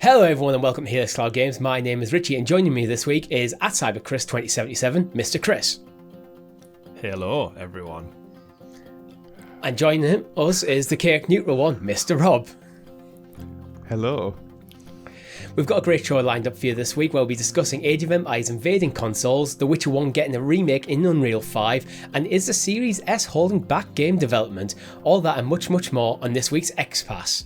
Hello everyone and welcome to Helix Cloud Games. My name is Richie and joining me this week is at CyberChris2077, Mr. Chris. Hello everyone. And joining us is the chaotic neutral one, Mr. Rob. Hello. We've got a great show lined up for you this week where we'll be discussing Age of Empires invading consoles, The Witcher 1 getting a remake in Unreal 5, and is the Series S holding back game development? All that and much, much more on this week's XPass.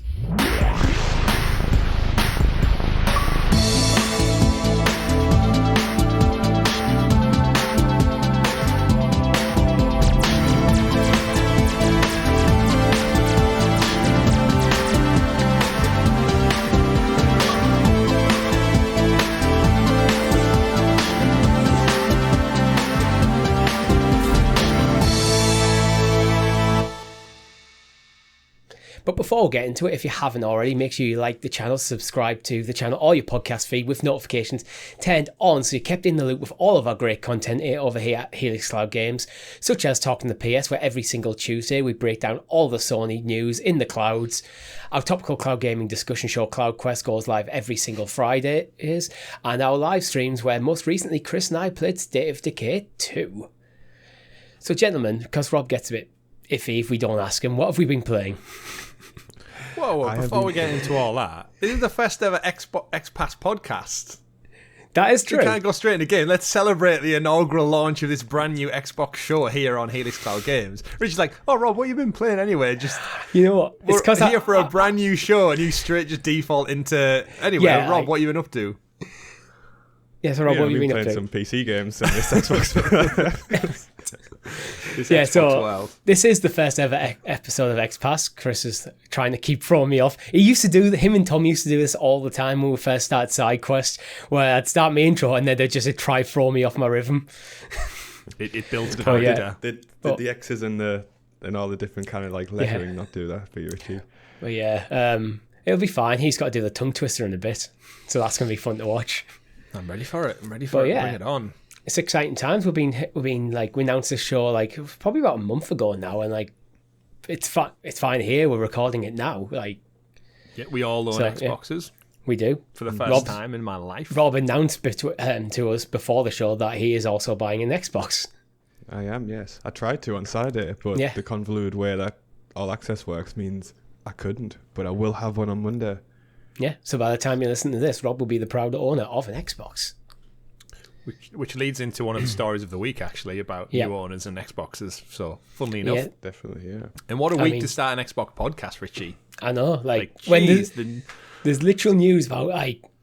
But before we get into it, if you haven't already, make sure you like the channel, subscribe to the channel or your podcast feed with notifications turned on so you're kept in the loop with all of our great content over here at Helix Cloud Games, such as Talking the PS, where every single Tuesday we break down all the Sony news in the clouds. Our topical cloud gaming discussion show, CloudQuest, goes live every single Friday, and our live streams, where most recently Chris and I played State of Decay 2. So gentlemen, because Rob gets a bit iffy if we don't ask him, what have we been playing? Whoa, before we get into all that, this is the first ever XPass podcast. That is true. We can't go straight into game. Let's celebrate the inaugural launch of this brand new Xbox show here on Helix Cloud Games. Richie's like, oh Rob, what have you been playing anyway? Just you know what? It's because we're here for a brand new show and you straight just default into anyway. Yeah, Rob, what have you been up to? Yeah, so Rob, what have you been up to? Playing some PC games in this Xbox. This is the first ever episode of XPass. Chris is trying to keep throwing me off. Him and Tom used to do this all the time when we first started SideQuest, where I'd start my intro and then they'd just try to throw me off my rhythm. It builds the Did the X's and all the different kind of like lettering not do that for you, Richie? But yeah, it'll be fine. He's got to do the tongue twister in a bit, so that's going to be fun to watch. I'm ready for it. Bring it on. It's exciting times. We announced this show probably about a month ago now, and it's fine here. We're recording it now. We all own Xboxes. Yeah, we do. For the first time in my life. Rob announced to us before the show that he is also buying an Xbox. I am, yes. I tried to on Saturday, but the convoluted way that All Access works means I couldn't. But I will have one on Monday. Yeah. So by the time you listen to this, Rob will be the proud owner of an Xbox. Which leads into one of the stories of the week, actually, about new owners and Xboxes. So, funnily enough. Yeah. Definitely, yeah. And what a week to start an Xbox podcast, Richie. I know. When there's literal news about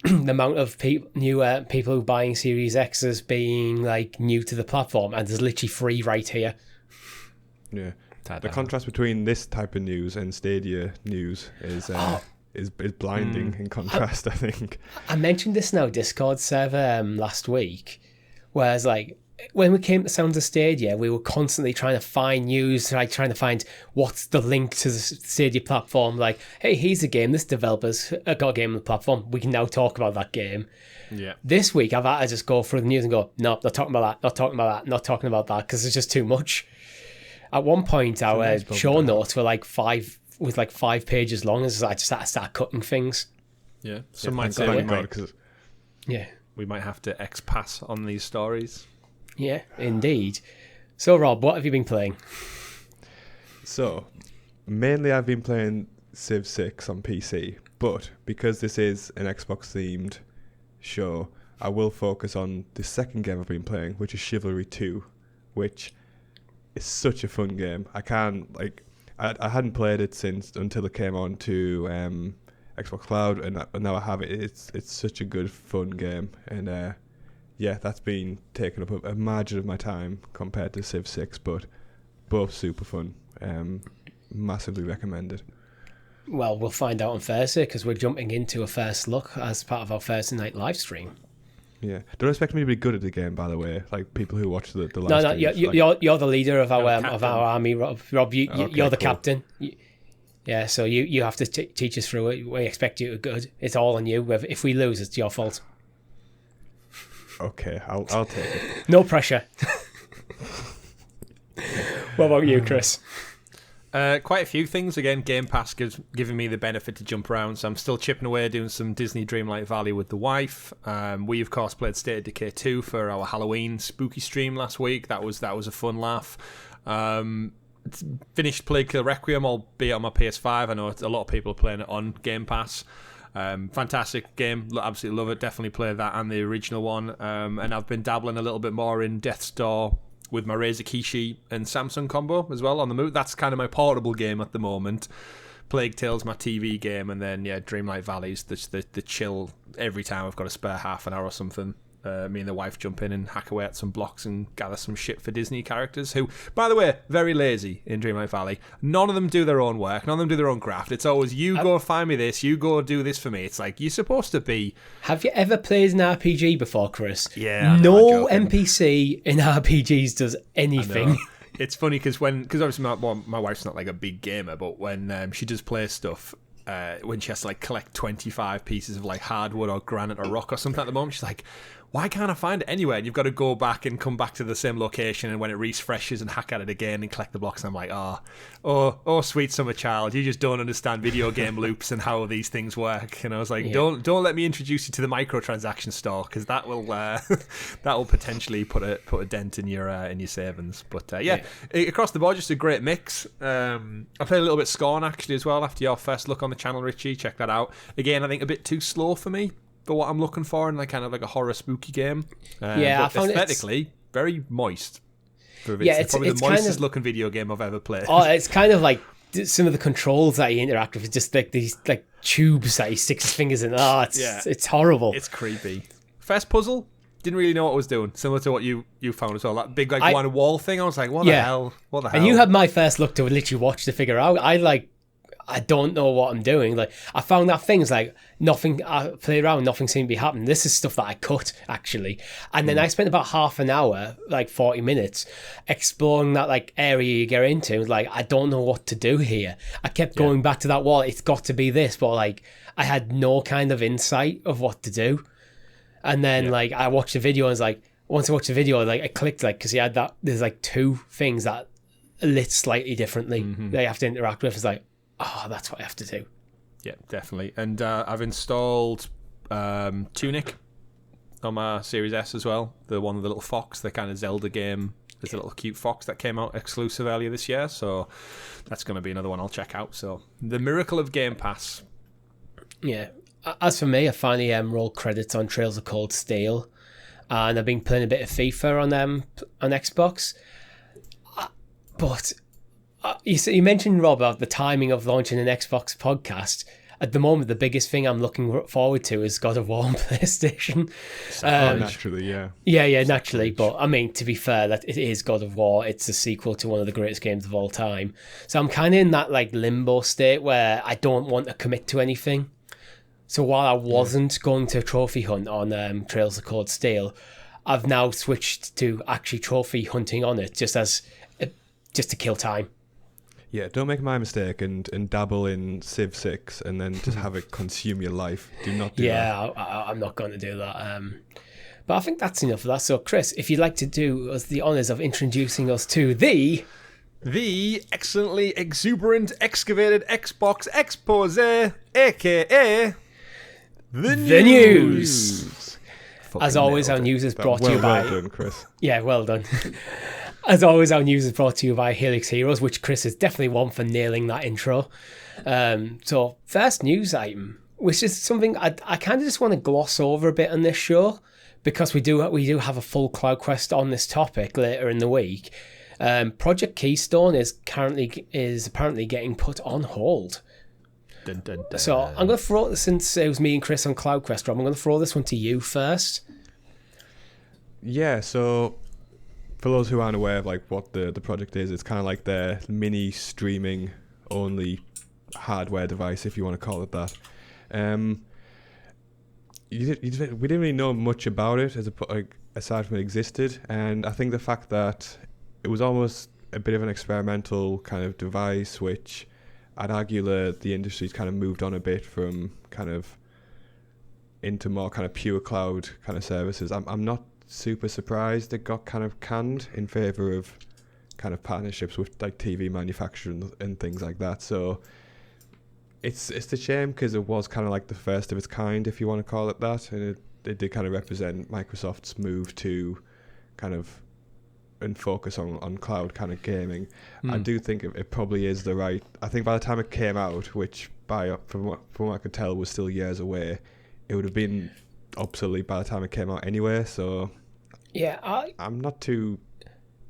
the amount of people who are buying Series X's being new to the platform, and there's literally 3 right here. Yeah. The contrast between this type of news and Stadia news is blinding in contrast, I think. I mentioned this in our Discord server last week, whereas when we came to Sounds of Stadia, we were constantly trying to find news, trying to find what's the link to the Stadia platform. Hey, here's a game, this developer's got a game on the platform, we can now talk about that game. Yeah. This week, I've had to just go through the news and go, no, not talking about that, not talking about that, not talking about that, because it's just too much. At one point, our show notes were 5 pages long, as I just had to start cutting things. Yeah, some might say we might have to XPass on these stories. Yeah, indeed. So, Rob, what have you been playing? So, mainly I've been playing Civ 6 on PC, but because this is an Xbox-themed show, I will focus on the second game I've been playing, which is Chivalry 2, which is such a fun game. I hadn't played it until it came on to Xbox Cloud, and now I have it. It's such a good, fun game, and that's been taking up a margin of my time compared to Civ 6, but both super fun. Massively recommended. Well, we'll find out on Thursday because we're jumping into a first look as part of our Thursday night live stream. Yeah, don't expect me to be good at the game, by the way. People who watch the live streams. No, you're the leader of our army, Rob. Rob, you're the captain. Yeah, so you have to teach us through it. We expect you to be good. It's all on you. If we lose, it's your fault. Okay, I'll take it. No pressure. What about you, Chris? Quite a few things. Again, Game Pass giving me the benefit to jump around, so I'm still chipping away doing some Disney Dreamlight Valley with the wife. We of course played State of Decay 2 for our Halloween spooky stream last week. That was a fun laugh. Finished Plague Kill Requiem, albeit on my PS5. I know a lot of people are playing it on Game Pass. Fantastic game, absolutely love it. Definitely play that and the original one. And I've been dabbling a little bit more in Death's Door with my Razer Kishi and Samsung combo as well on the move. That's kind of my portable game at the moment. Plague Tale's my TV game, and then Dreamlight Valley's the chill. Every time I've got a spare half an hour or something, me and the wife jump in and hack away at some blocks and gather some shit for Disney characters who, by the way, very lazy in Dreamlight Valley. None of them do their own work. None of them do their own graft. It's always, you go find me this, you go do this for me. It's like, you're supposed to be... Have you ever played an RPG before, Chris? Yeah. No NPC in RPGs does anything. It's funny because obviously my wife's not like a big gamer, but when she does play stuff, when she has to like collect 25 pieces of like hardwood or granite or rock or something at the moment, she's like, why can't I find it anywhere? And you've got to go back and come back to the same location, and when it refreshes and hack at it again and collect the blocks. And I'm like, oh, sweet summer child, you just don't understand video game loops and how these things work. And I was like, don't let me introduce you to the microtransaction store, because that will that will potentially put a dent in your savings. But across the board, just a great mix. I played a little bit Scorn actually as well after your first look on the channel, Richie. Check that out. Again, I think a bit too slow for me, for what I'm looking for in like kind of like a horror spooky game. I found aesthetically very moist. It's probably it's the moistest kind of, looking video game I've ever played. Oh, it's kind of like some of the controls that you interact with, just like these like tubes that he sticks his fingers in. It's horrible. It's creepy. First puzzle, didn't really know what I was doing. Similar to what you found as well. That big like one wall thing. I was like, what the hell? What the hell? And you had my first look to literally watch to figure out. I don't know what I'm doing. Like, I found that things like nothing. I played around, nothing seemed to be happening. This is stuff that I cut actually, and then I spent about half an hour, like 40 minutes, exploring that like area you get into. Like, I don't know what to do here. I kept going back to that wall. It's got to be this, but like I had no kind of insight of what to do. And then like I watched the video and was like, once I watched the video, like I clicked like because he had that. There's like two things that lit slightly differently. They have to interact with. It's like, oh, that's what I have to do. Yeah, definitely. And I've installed Tunic on my Series S as well. The one with the little fox, the kind of Zelda game. There's a little cute fox that came out exclusive earlier this year. So that's going to be another one I'll check out. So the miracle of Game Pass. Yeah. As for me, I finally rolled credits on Trails of Cold Steel. And I've been playing a bit of FIFA on Xbox. But... You mentioned, Rob, about the timing of launching an Xbox podcast. At the moment, the biggest thing I'm looking forward to is God of War on PlayStation. Naturally, yeah. Yeah, naturally. But, I mean, to be fair, that it is God of War. It's a sequel to one of the greatest games of all time. So I'm kind of in that like limbo state where I don't want to commit to anything. So while I wasn't going to trophy hunt on Trails of Cold Steel, I've now switched to actually trophy hunting on it just to kill time. Yeah, don't make my mistake and dabble in Civ 6 and then just have it consume your life. Do not do that. Yeah, I'm not going to do that. But I think that's enough of that. So, Chris, if you'd like to do us the honours of introducing us to the excellently exuberant excavated Xbox expose, aka the news. As always, our news is brought to you by... Well done, Chris. Yeah, well done. As always, our news is brought to you by Helix Heroes, which Chris is definitely one for nailing that intro. So, first news item, which is something I kind of just want to gloss over a bit on this show, because we do have a full CloudQuest on this topic later in the week. Project Keystone is apparently getting put on hold. Dun, dun, dun. So I'm going to throw, since it was me and Chris on CloudQuest, Rob, I'm going to throw this one to you first. Yeah, so for those who aren't aware of like what the project is, it's kind of like their mini streaming only hardware device, if you want to call it that. We didn't really know much about it aside from it existed, and I think the fact that it was almost a bit of an experimental kind of device, which I'd argue the industry's kind of moved on a bit from kind of into more kind of pure cloud kind of services. I'm not super surprised it got kind of canned in favour of kind of partnerships with like TV manufacturers and things like that. So it's a shame because it was kind of like the first of its kind, if you want to call it that, and it did kind of represent Microsoft's move to kind of and focus on cloud kind of gaming. I do think it probably is the right. I think by the time it came out, which from what I could tell was still years away, it would have been obsolete by the time it came out anyway. So yeah, I'm not too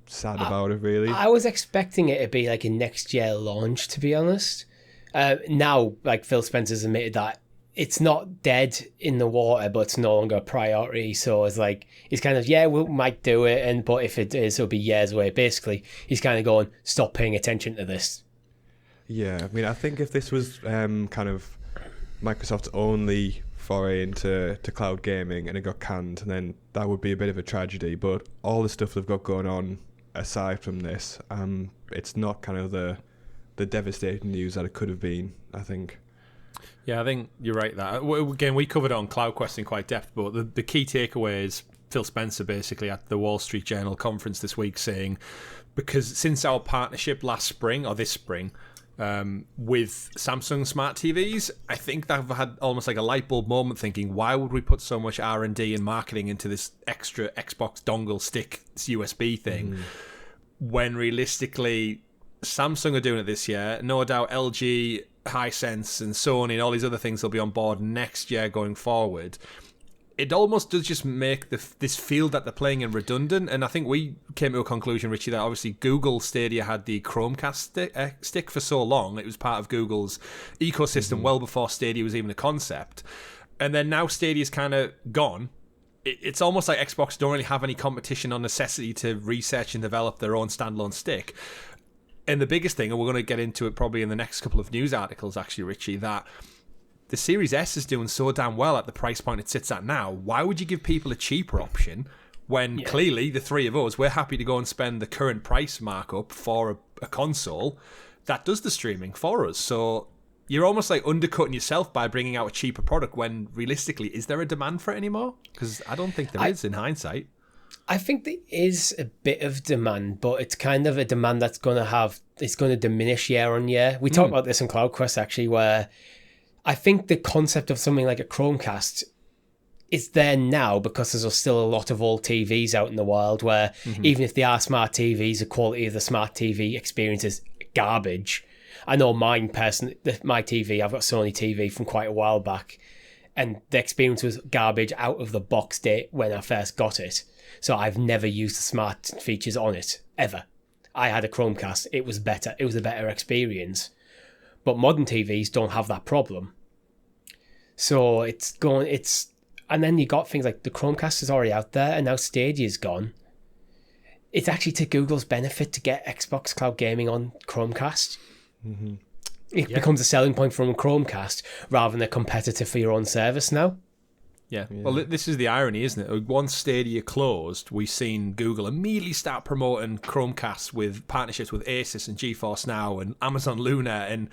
sad about it really. I was expecting it to be like a next year launch, to be honest. Now, like Phil Spencer's admitted that it's not dead in the water, but it's no longer a priority. So it's like, he's kind of, yeah, we might do it, but if it is, it'll be years away. Basically, he's kind of going, stop paying attention to this. Yeah, I mean, I think if this was kind of Microsoft's only foray into cloud gaming and it got canned, then that would be a bit of a tragedy. But all the stuff they've got going on aside from this, it's not kind of the devastating news that it could have been, I think. Yeah, I think you're right. That again, we covered it on CloudQuest in quite depth, but the key takeaway is Phil Spencer basically at the Wall Street Journal conference this week saying, because since our partnership last spring or this spring with Samsung smart TVs, I think they've had almost like a light bulb moment, thinking, why would we put so much R&D and marketing into this extra Xbox dongle stick USB thing when realistically Samsung are doing it this year. No doubt LG, Hisense and Sony and all these other things will be on board next year going forward. It almost does just make this field that they're playing in redundant. And I think we came to a conclusion, Richie, that obviously Google Stadia had the Chromecast stick for so long. It was part of Google's ecosystem well before Stadia was even a concept. And then now Stadia's kind of gone. It's almost like Xbox don't really have any competition or necessity to research and develop their own standalone stick. And the biggest thing, and we're going to get into it probably in the next couple of news articles, actually, Richie, that the Series S is doing so damn well at the price point it sits at now. Why would you give people a cheaper option when clearly the three of us, we're happy to go and spend the current price markup for a console that does the streaming for us? So you're almost like undercutting yourself by bringing out a cheaper product when realistically, is there a demand for it anymore? Because I don't think there is in hindsight. I think there is a bit of demand, but it's kind of a demand that's going to diminish year on year. We talked about this in CloudQuest actually, where I think the concept of something like a Chromecast is there now because there's still a lot of old TVs out in the world where even if they are smart TVs, the quality of the smart TV experience is garbage. I know mine personally, my TV, I've got Sony TV from quite a while back, and the experience was garbage out of the box date when I first got it. So I've never used the smart features on it, ever. I had a Chromecast. It was better. It was a better experience. But modern TVs don't have that problem. So and then you got things like the Chromecast is already out there and now Stadia's gone. It's actually to Google's benefit to get Xbox Cloud Gaming on Chromecast. It becomes a selling point from a Chromecast rather than a competitor for your own service now. Yeah. Well, this is the irony, isn't it? Once Stadia closed, we've seen Google immediately start promoting Chromecast with partnerships with Asus and GeForce Now and Amazon Luna, and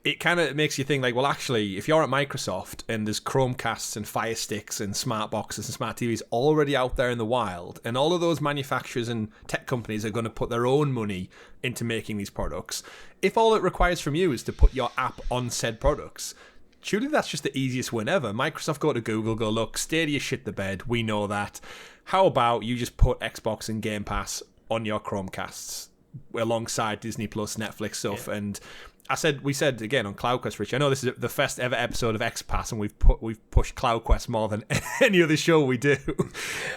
it kind of makes you think like, well, actually, if you're at Microsoft and there's Chromecasts and Fire Sticks and smart boxes and smart TVs already out there in the wild, and all of those manufacturers and tech companies are going to put their own money into making these products, if all it requires from you is to put your app on said products, surely that's just the easiest win ever. Microsoft go to Google, go, look, Stadia shit the bed, we know that. How about you just put Xbox and Game Pass on your Chromecasts alongside Disney Plus, Netflix stuff? Yeah. And we said again on CloudQuest, Rich, I know this is the first ever episode of XPass, and we've pushed CloudQuest more than any other show we do.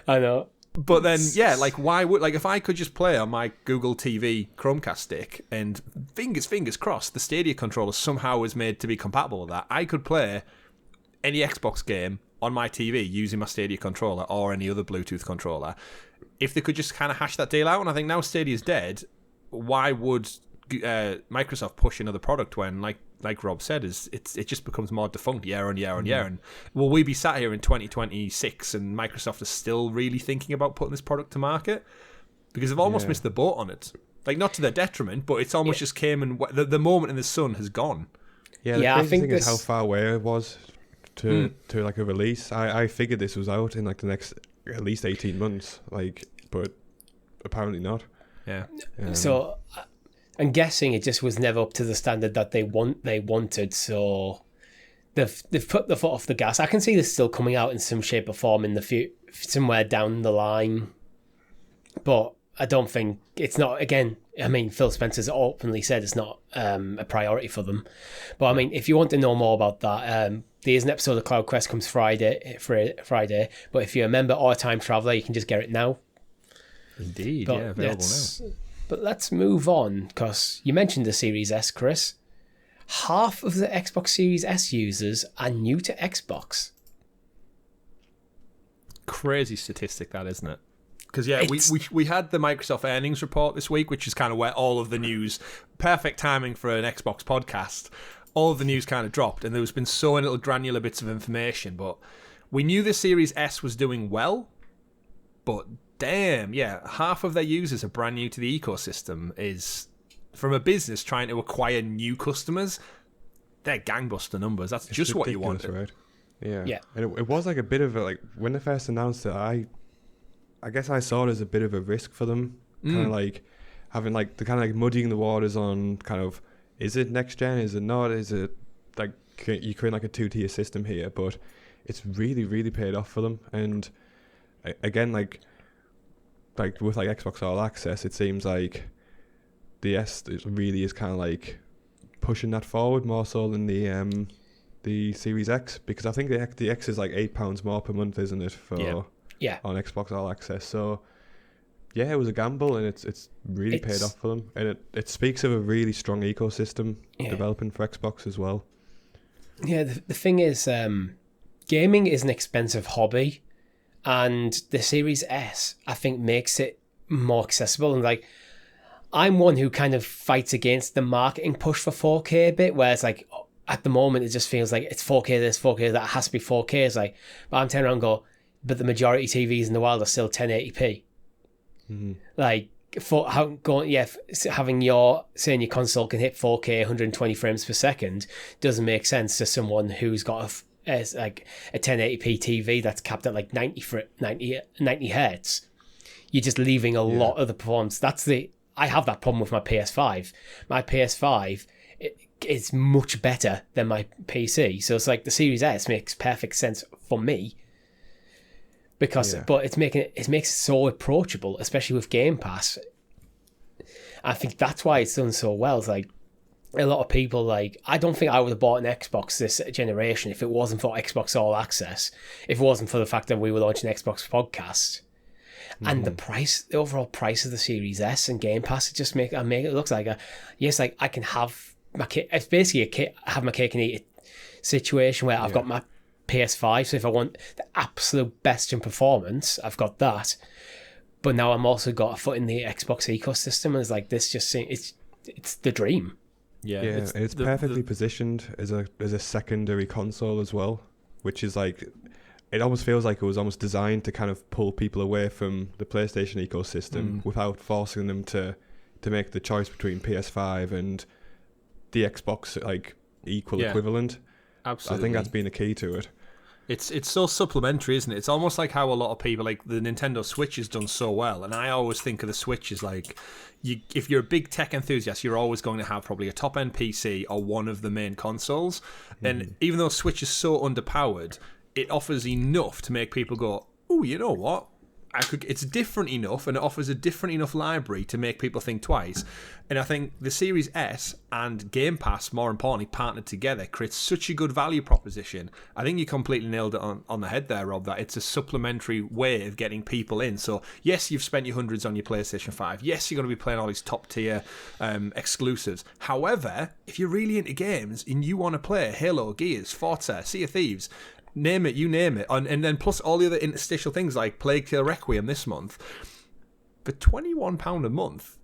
I know. But then, yeah, like, why would, like, if I could just play on my Google TV Chromecast stick and fingers crossed, the Stadia controller somehow is made to be compatible with that, I could play any Xbox game on my TV using my Stadia controller or any other Bluetooth controller. If they could just kind of hash that deal out, and I think now Stadia's dead, why would Microsoft push another product when, like Rob said, it just becomes more defunct year on year on year? And will we be sat here in 2026 and Microsoft is still really thinking about putting this product to market? Because they've almost missed the boat on it. Like, not to their detriment, but it's almost just came and the moment in the sun has gone. Yeah, the crazy thing is how far away it was to like a release. I figured this was out in like the next at least 18 months, like, but apparently not. Yeah. So I'm guessing it just was never up to the standard that they wanted. So they've put the foot off the gas. I can see this still coming out in some shape or form in the somewhere down the line, but I don't think it's not. Again, I mean, Phil Spencer's openly said it's not a priority for them. But I mean, if you want to know more about that, there's an episode of CloudQuest comes Friday. But if you're a member or a time traveler, you can just get it now. Indeed, available now. But let's move on, because you mentioned the Series S, Chris. Half of the Xbox Series S users are new to Xbox. Crazy statistic, that, isn't it? Because we had the Microsoft earnings report this week, which is kind of where all of the news, perfect timing for an Xbox podcast, all of the news kind of dropped, and there's been so many little granular bits of information. But we knew the Series S was doing well, but damn, half of their users are brand new to the ecosystem. Is from a business trying to acquire new customers, they're gangbuster numbers. That's just what you wanted, right? Yeah. And it was like a bit of a, like, when they first announced it, I guess I saw it as a bit of a risk for them, kind of like having like the kind of like muddying the waters on kind of, is it next gen? Is it not? Is it like you create like a 2-tier system here? But it's really, really paid off for them. And again, like with like Xbox All Access, it seems like the S really is kind of like pushing that forward more so than the Series X, because I think the X is like £8 more per month, isn't it, for on Xbox All Access? So yeah, it was a gamble, and it's really paid off for them, and it speaks of a really strong ecosystem developing for Xbox as well. Yeah, the thing is, gaming is an expensive hobby, and the Series S, I think, makes it more accessible. And like, I'm one who kind of fights against the marketing push for 4K a bit, where it's like, at the moment, it just feels like it's 4K this, 4K that, it has to be 4K. It's like, but I'm turning around and go, but the majority TVs in the world are still 1080p. Mm-hmm. Like, having saying your console can hit 4K 120 frames per second doesn't make sense to someone who's got a 1080p TV that's capped at like 90 hertz. You're just leaving a lot of the performance. I have that problem with my PS5. My PS5 is much better than my PC, so it's like the Series S makes perfect sense for me, but it makes it so approachable, especially with Game Pass. I think that's why it's done so well. It's like a lot of people, like, I don't think I would have bought an Xbox this generation if it wasn't for Xbox All Access, if it wasn't for the fact that we were launching Xbox Podcast. And the overall price of the Series S and Game Pass, it just make it look like I can have my cake. It's basically have my cake and eat it situation where I've got my PS5. So if I want the absolute best in performance, I've got that. But now I'm also got a foot in the Xbox ecosystem, and it's like this. It's the dream. Yeah, it's perfectly positioned as a secondary console as well, which is like, it almost feels like it was almost designed to kind of pull people away from the PlayStation ecosystem without forcing them to make the choice between PS5 and the Xbox like equal equivalent. Absolutely. I think that's been the key to it. It's so supplementary, isn't it? It's almost like how a lot of people, like the Nintendo Switch has done so well, and I always think of the Switch as like, if you're a big tech enthusiast, you're always going to have probably a top-end PC or one of the main consoles. And even though Switch is so underpowered, it offers enough to make people go, oh, you know what? It's different enough, and it offers a different enough library to make people think twice. And I think the Series S and Game Pass, more importantly, partnered together, creates such a good value proposition. I think you completely nailed it on the head there, Rob, that it's a supplementary way of getting people in. So, yes, you've spent your hundreds on your PlayStation 5. Yes, you're going to be playing all these top-tier exclusives. However, if you're really into games and you want to play Halo, Gears, Forza, Sea of Thieves, name it, and then plus all the other interstitial things like Plague Tale Requiem this month, for £21 a month,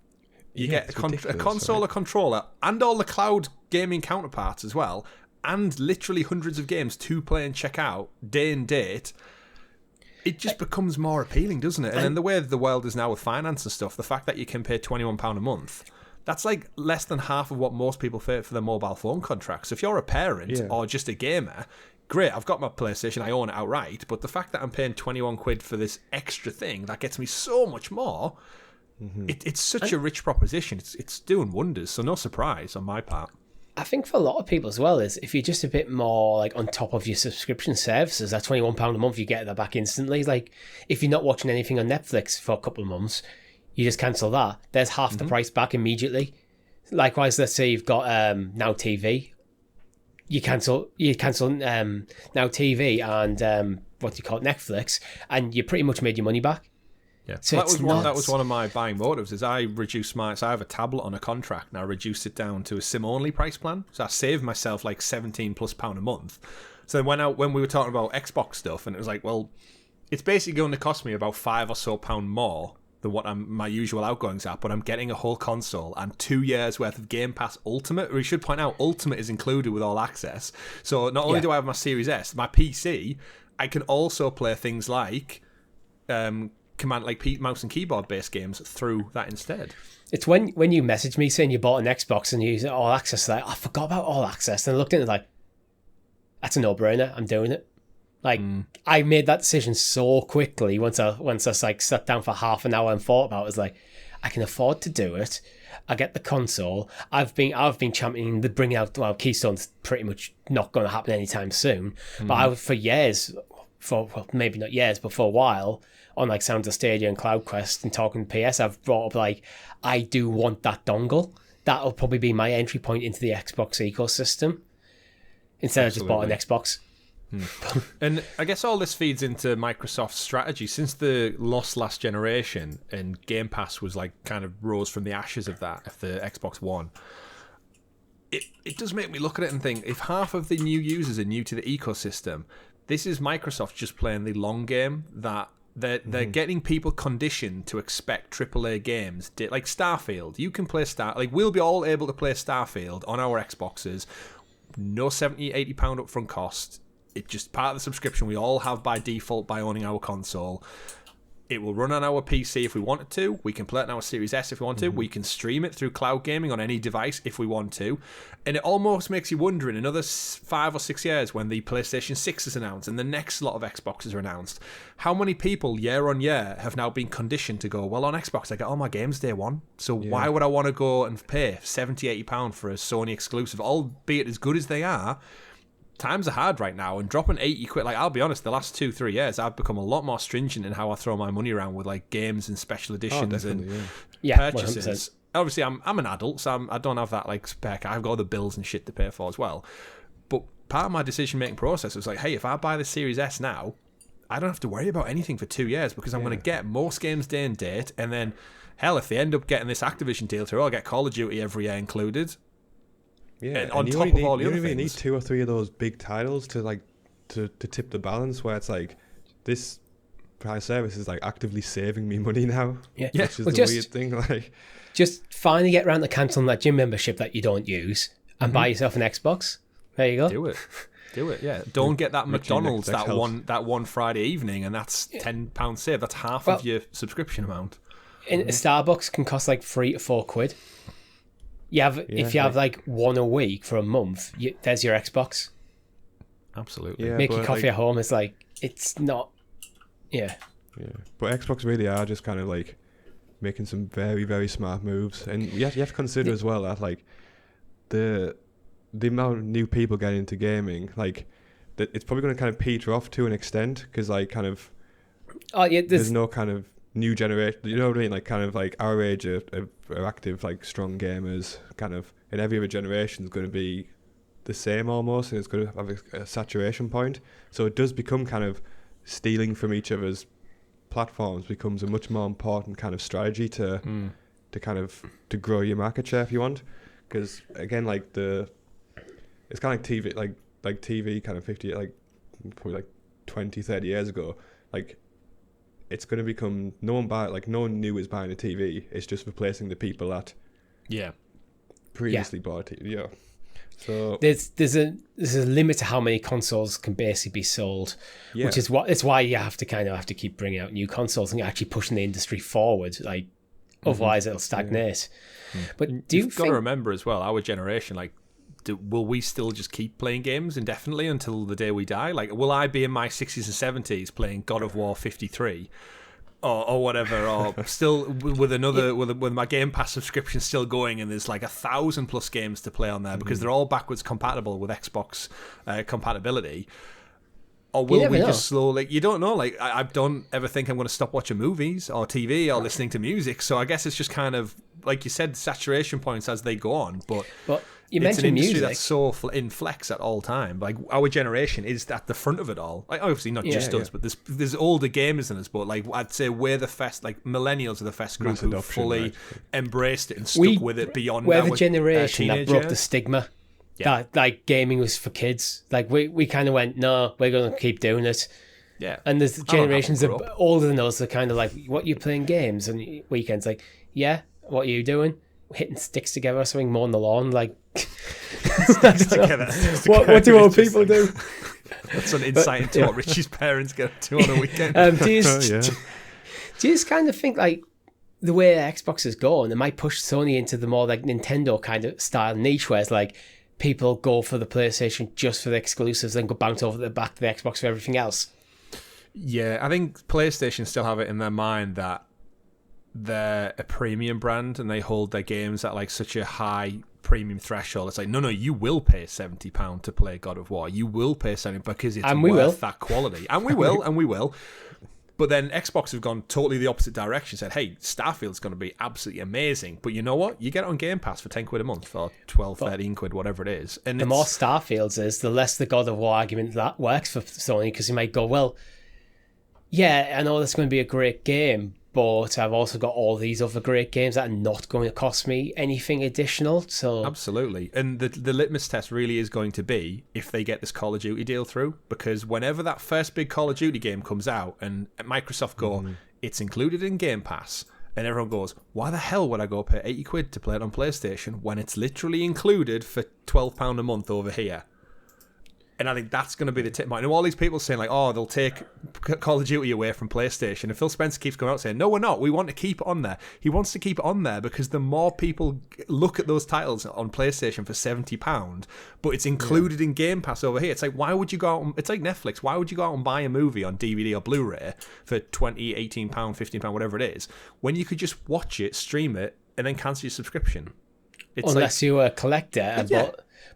you get a console, a controller, and all the cloud gaming counterparts as well, and literally hundreds of games to play and check out day and date. It just becomes more appealing, doesn't it? And then the way the world is now with finance and stuff, the fact that you can pay £21 a month, that's like less than half of what most people pay for their mobile phone contracts. If you're a parent or just a gamer, great, I've got my PlayStation, I own it outright, but the fact that I'm paying £21 for this extra thing, that gets me so much more, it's such a rich proposition. It's doing wonders. So no surprise on my part. I think for a lot of people as well is if you're just a bit more like on top of your subscription services, that £21 a month, you get that back instantly. Like if you're not watching anything on Netflix for a couple of months, you just cancel that. There's half the price back immediately. Likewise, let's say you've got Now TV. You cancel Now TV and what do you call it, Netflix, and you pretty much made your money back. Yeah, so that was one of my buying motives. Is I reduced so I have a tablet on a contract, and I reduced it down to a SIM only price plan. So I saved myself like £17+ a month. So when we were talking about Xbox stuff, and it was like, well, it's basically going to cost me about £5 or so more than what my usual outgoings are, but I'm getting a whole console and 2 years worth of Game Pass Ultimate. We should point out Ultimate is included with all access. So not only do I have my Series S, my PC, I can also play things like command mouse and keyboard based games through that instead. It's when you messaged me saying you bought an Xbox and you use all access, like I forgot about all access, and I looked at it like that's a no-brainer. I'm doing it. Like I made that decision so quickly once I like sat down for half an hour and thought about it. I was like, I can afford to do it. I get the console. I've been championing the bringing out. Well, Keystone's pretty much not going to happen anytime soon. But for maybe not years, but for a while, on like Sounds of Stadia and CloudQuest and talking PS, I've brought up like, I do want that dongle. That'll probably be my entry point into the Xbox ecosystem instead of just bought an Xbox. And I guess all this feeds into Microsoft's strategy since the loss last generation, and Game Pass was like kind of rose from the ashes of that, of the Xbox One. It does make me look at it and think, if half of the new users are new to the ecosystem, this is Microsoft just playing the long game, that they're getting people conditioned to expect AAA games like Starfield. You can play we'll be all able to play Starfield on our Xboxes, no £70-80 upfront cost. It's just part of the subscription we all have by default by owning our console. It will run on our PC if we wanted to. We can play it on our Series S if we want to. We can stream it through cloud gaming on any device if we want to. And it almost makes you wonder in another 5 or 6 years when the PlayStation 6 is announced and the next lot of Xboxes are announced, how many people year on year have now been conditioned to go, well, on Xbox I get all my games day one. So why would I want to go and pay £70-80 for a Sony exclusive, albeit as good as they are? Times are hard right now, and dropping £80, like I'll be honest, the last 2-3 years I've become a lot more stringent in how I throw my money around with like games and special editions and purchases. 100%. Obviously, I'm an adult, so I don't have that like spec. I've got other bills and shit to pay for as well. But part of my decision making process was like, hey, if I buy the Series S now, I don't have to worry about anything for 2 years because I'm going to get most games day and date, and then hell, if they end up getting this Activision deal through, I'll get Call of Duty every year included. Yeah, and on top of all the other things, you need 2 or 3 of those big titles to like to tip the balance, where it's like this price service is like actively saving me money now. Yeah, which is the weird thing. Like, just finally get around to cancelling that gym membership that you don't use and buy yourself an Xbox. There you go. Do it. Yeah. Don't get that McDonald's that one Friday evening, and that's £10 save. That's half of your subscription amount. In Starbucks can cost like £3 to £4. If you have like one a week for a month, there's your Xbox. Absolutely. Yeah, make your coffee at home. It's like, it's not. Yeah. But Xbox really are just kind of like making some very, very smart moves, and you have to consider as well that like the amount of new people getting into gaming, like that it's probably going to kind of peter off to an extent, because like kind of there's no kind of new generation, you know what I mean? Like kind of like our age are active, like strong gamers, kind of, and every other generation is going to be the same almost, and it's going to have a saturation point. So it does become kind of stealing from each other's platforms becomes a much more important kind of strategy to kind of to grow your market share if you want. Because again, like it's kind of like TV, like TV kind of 50, like probably like 20-30 years ago, like it's going to become no one new is buying a TV. It's just replacing the people that previously bought a TV. Yeah. So there's a limit to how many consoles can basically be sold, which is why you have to keep bringing out new consoles and actually pushing the industry forward. Like otherwise it'll stagnate. But you've got to remember as well, our generation, like, will we still just keep playing games indefinitely until the day we die? Like, will I be in my 60s and 70s playing God of War 53? or whatever, or still with another with my Game Pass subscription still going, and there's like 1,000+ games to play on there because they're all backwards compatible with Xbox compatibility. Or will we just slowly... You don't know. Like, I don't ever think I'm going to stop watching movies or TV or listening to music. So I guess it's just kind of, like you said, saturation points as they go on. But you it's an mentioned industry music. that's so in flex at all time. Like, our generation is at the front of it all. Like, obviously not just us, but there's older gamers than us. But, like, I'd say we're the first... Like, millennials are the first group who fully embraced it and stuck with it beyond we're the generation that broke years. the stigma. Yeah. That like gaming was for kids. Like we kind of went, no, we're going to keep doing it. Yeah. And there's generations of older than us that kind of like, what, you playing games and weekends? Like, yeah, what are you doing? Hitting sticks together or something, mowing the lawn? Like, what do old people do? That's an insight into what Richie's parents get to on a weekend. Do you just kind of think like the way Xbox is going, it might push Sony into the more like Nintendo kind of style niche where it's like, people go for the PlayStation just for the exclusives, then go bounce over the back to the Xbox for everything else? Yeah, I think PlayStation still have it in their mind that they're a premium brand and they hold their games at like such a high premium threshold. It's like, no, you will pay £70 to play God of War. You will pay £70 because it's worth that quality. And we will. But then Xbox have gone totally the opposite direction. Said, hey, Starfield's going to be absolutely amazing. But you know what? You get it on Game Pass for 10 quid a month or 12, 13 quid, whatever it is. And the more Starfields is, the less the God of War argument that works for Sony, because you might go, well, yeah, I know that's going to be a great game, but I've also got all these other great games that are not going to cost me anything additional. So absolutely. And the litmus test really is going to be if they get this Call of Duty deal through, because whenever that first big Call of Duty game comes out and Microsoft go, it's included in Game Pass, and everyone goes, why the hell would I go pay 80 quid to play it on PlayStation when it's literally included for £12 a month over here? And I think that's going to be the tip. And all these people saying like, oh, they'll take Call of Duty away from PlayStation. And Phil Spencer keeps coming out saying, no, we're not. We want to keep it on there. He wants to keep it on there because the more people look at those titles on PlayStation for £70, but it's included in Game Pass over here. It's like, why would you go out? It's like Netflix. Why would you go out and buy a movie on DVD or Blu-ray for £20, £18, £15, whatever it is, when you could just watch it, stream it, and then cancel your subscription? It's unless you're a collector.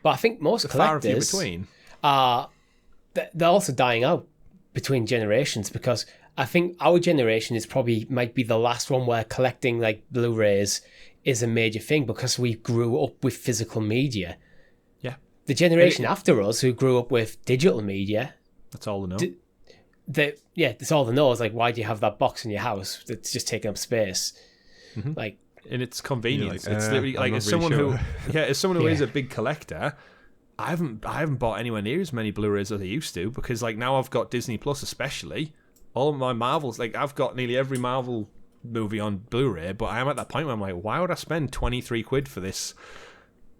But I think most collectors... between. They're also dying out between generations, because I think our generation might be the last one where collecting like Blu-rays is a major thing, because we grew up with physical media. Yeah. The generation after us who grew up with digital media, that's all they know. That's all they know is like, why do you have that box in your house that's just taking up space? Like, and it's convenience. Like, it's literally like as someone who is a big collector. I haven't bought anywhere near as many Blu-rays as I used to, because like now I've got Disney Plus, especially all of my Marvels. Like I've got nearly every Marvel movie on Blu-ray, but I am at that point where I'm like, why would I spend 23 quid for this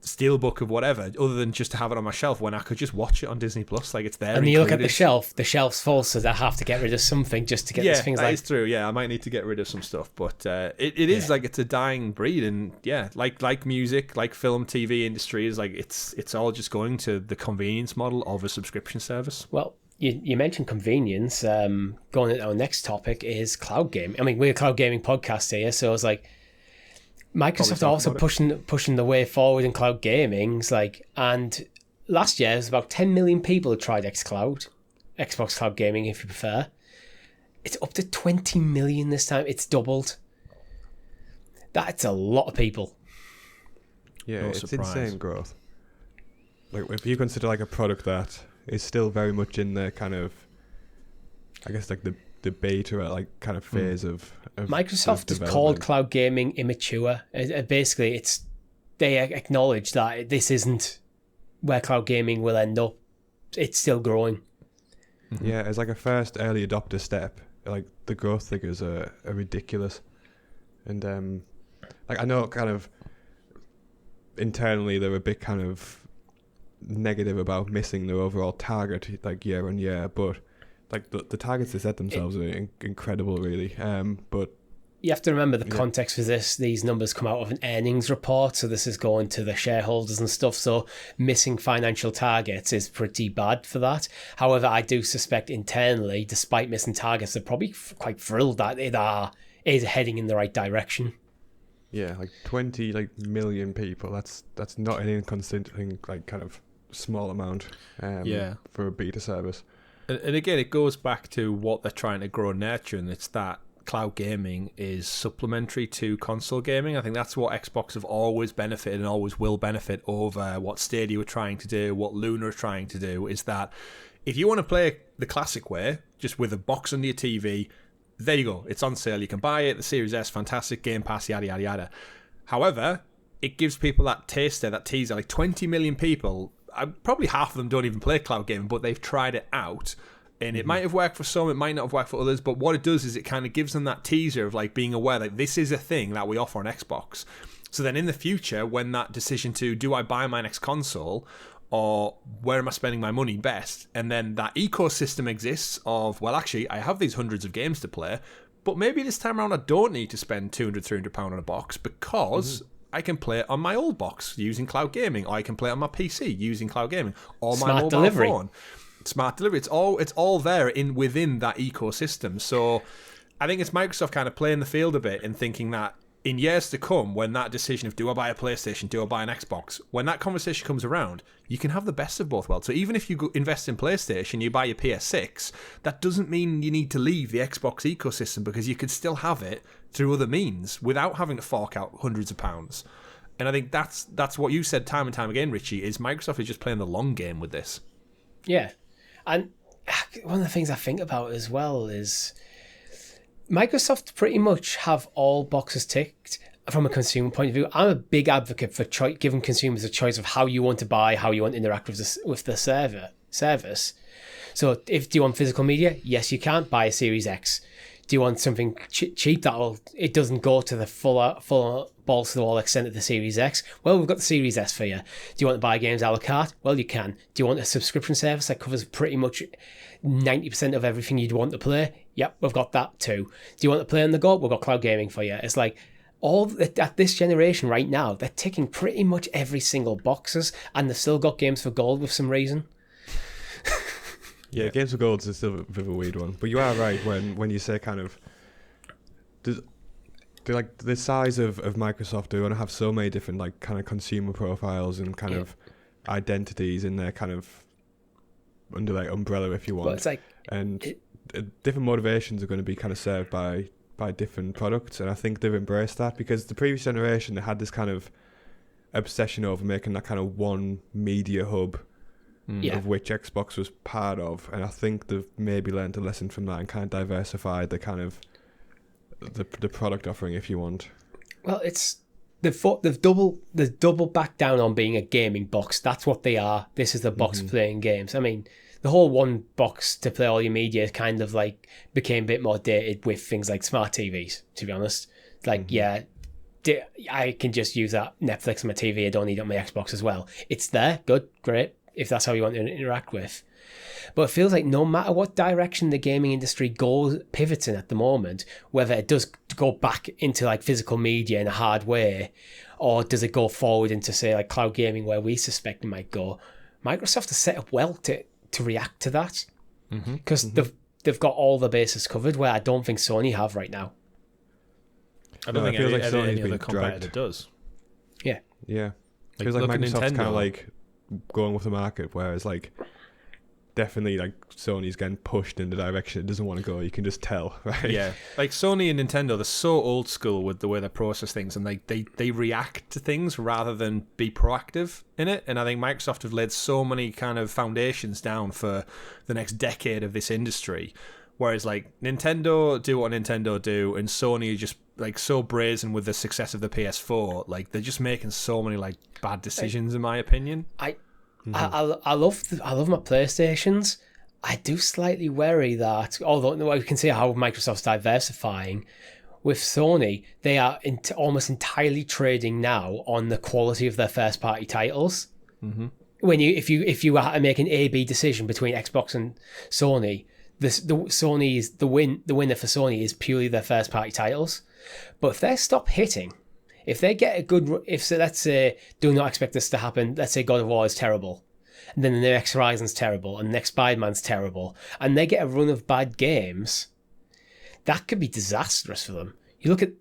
steelbook of whatever, other than just to have it on my shelf when I could just watch it on Disney Plus? Like it's there. And you look at the shelf's full, so they have to get rid of something just to get these things. Yeah, that is true. Yeah, I might need to get rid of some stuff, but it is like it's a dying breed, and like music, like film, TV industry is like it's all just going to the convenience model of a subscription service. Well, you mentioned convenience. Going into our next topic is cloud gaming. I mean, we're a cloud gaming podcast here, so it's like Microsoft are also pushing the way forward in cloud gaming. And last year, there's about 10 million people who tried xCloud, Xbox Cloud Gaming, if you prefer. It's up to 20 million this time. It's doubled. That's a lot of people. Yeah, it's insane growth. Like if you consider like a product that is still very much in the kind of, I guess like the beta like kind of phase of Microsoft has called cloud gaming immature. Basically, they acknowledge that this isn't where cloud gaming will end up. It's still growing. Yeah, as like a first early adopter step, like the growth figures are ridiculous. And like I know kind of internally they're a bit kind of negative about missing their overall target like year on year, but like the targets they set themselves are incredible, really. But you have to remember the context for this. These numbers come out of an earnings report, so this is going to the shareholders and stuff. So missing financial targets is pretty bad for that. However, I do suspect internally, despite missing targets, they're probably quite thrilled that it is heading in the right direction. Yeah, like 20 million people. That's not an inconsistent kind of small amount. For a beta service. And again, it goes back to what they're trying to grow and nurture, and it's that cloud gaming is supplementary to console gaming. I think that's what Xbox have always benefited and always will benefit over what Stadia were trying to do, what Luna are trying to do, is that if you want to play the classic way, just with a box under your TV, there you go. It's on sale. You can buy it. The Series S, fantastic. Game Pass, yada, yada, yada. However, it gives people that taster, that teaser. Like 20 million people, probably half of them don't even play cloud gaming, but they've tried it out. And it might have worked for some, it might not have worked for others, but what it does is it kind of gives them that teaser of like being aware that this is a thing that we offer on Xbox. So then in the future, when that decision to, do I buy my next console, or where am I spending my money best? And then that ecosystem exists of, well, actually, I have these hundreds of games to play, but maybe this time around I don't need to spend £200-300 on a box because I can play it on my old box using cloud gaming, or I can play it on my PC using cloud gaming, or my mobile phone. Smart delivery. It's all there within that ecosystem. So I think it's Microsoft kind of playing the field a bit and thinking that in years to come, when that decision of do I buy a PlayStation, do I buy an Xbox, when that conversation comes around, you can have the best of both worlds. So even if you invest in PlayStation, you buy your PS6, that doesn't mean you need to leave the Xbox ecosystem, because you could still have it through other means without having to fork out hundreds of pounds. And I think that's what you said time and time again, Richie, is Microsoft is just playing the long game with this. Yeah. And one of the things I think about as well is Microsoft pretty much have all boxes ticked from a consumer point of view. I'm a big advocate for giving consumers a choice of how you want to buy, how you want to interact with the service. So do you want physical media? Yes, you can buy a Series X. Do you want something cheap it doesn't go to the full balls to the wall extent of the Series X? Well, we've got the Series S for you. Do you want to buy games a la carte? Well, you can. Do you want a subscription service that covers pretty much 90% of everything you'd want to play? Yep, we've got that too. Do you want to play on the go? We've got cloud gaming for you. It's like at this generation right now, they're ticking pretty much every single boxes, and they've still got games for gold with some reason. Yeah, Games for Gold is still a bit of a weird one, but you are right when you say kind of the size of Microsoft. They want to have so many different like kind of consumer profiles and kind of identities in their kind of under like umbrella, if you want. Well, it's like, different motivations are going to be kind of served by different products, and I think they've embraced that, because the previous generation, they had this kind of obsession over making that kind of one media hub. Of which Xbox was part of, and I think they've maybe learned a lesson from that and kind of diversified the kind of the product offering, if you want. Well, it's they've double back down on being a gaming box. That's what they are. This is the box playing games. I mean, the whole one box to play all your media kind of like became a bit more dated with things like smart TVs. To be honest, like I can just use that Netflix on my TV. I don't need it on my Xbox as well. It's there, good, great, if that's how you want to interact with. But it feels like no matter what direction the gaming industry pivots in at the moment, whether it does go back into like physical media in a hard way, or does it go forward into, say, like cloud gaming where we suspect it might go, Microsoft has set up well to react to that, because they've got all the bases covered, where I don't think Sony have right now. I don't think any other competitor does. Yeah. It feels like Microsoft's kind of like going with the market, whereas like definitely like Sony's getting pushed in the direction it doesn't want to go. You can just tell, right? Yeah, like Sony and Nintendo, they're so old school with the way they process things, and they react to things rather than be proactive in it. And I think Microsoft have laid so many kind of foundations down for the next decade of this industry, whereas like Nintendo do what Nintendo do, and Sony are just like so brazen with the success of the PS4. Like they're just making so many like bad decisions, in my opinion. I love my PlayStations. I do slightly worry that, although we can see how Microsoft's diversifying, with Sony, they are almost entirely trading now on the quality of their first party titles. When if you had to make an A/B decision between Xbox and Sony, the winner for Sony is purely their first party titles. But if they stop hitting, if they get a good, let's say, do not expect this to happen. Let's say God of War is terrible, and then the next Horizon's terrible, and the next Spider-Man's terrible, and they get a run of bad games, that could be disastrous for them. You look at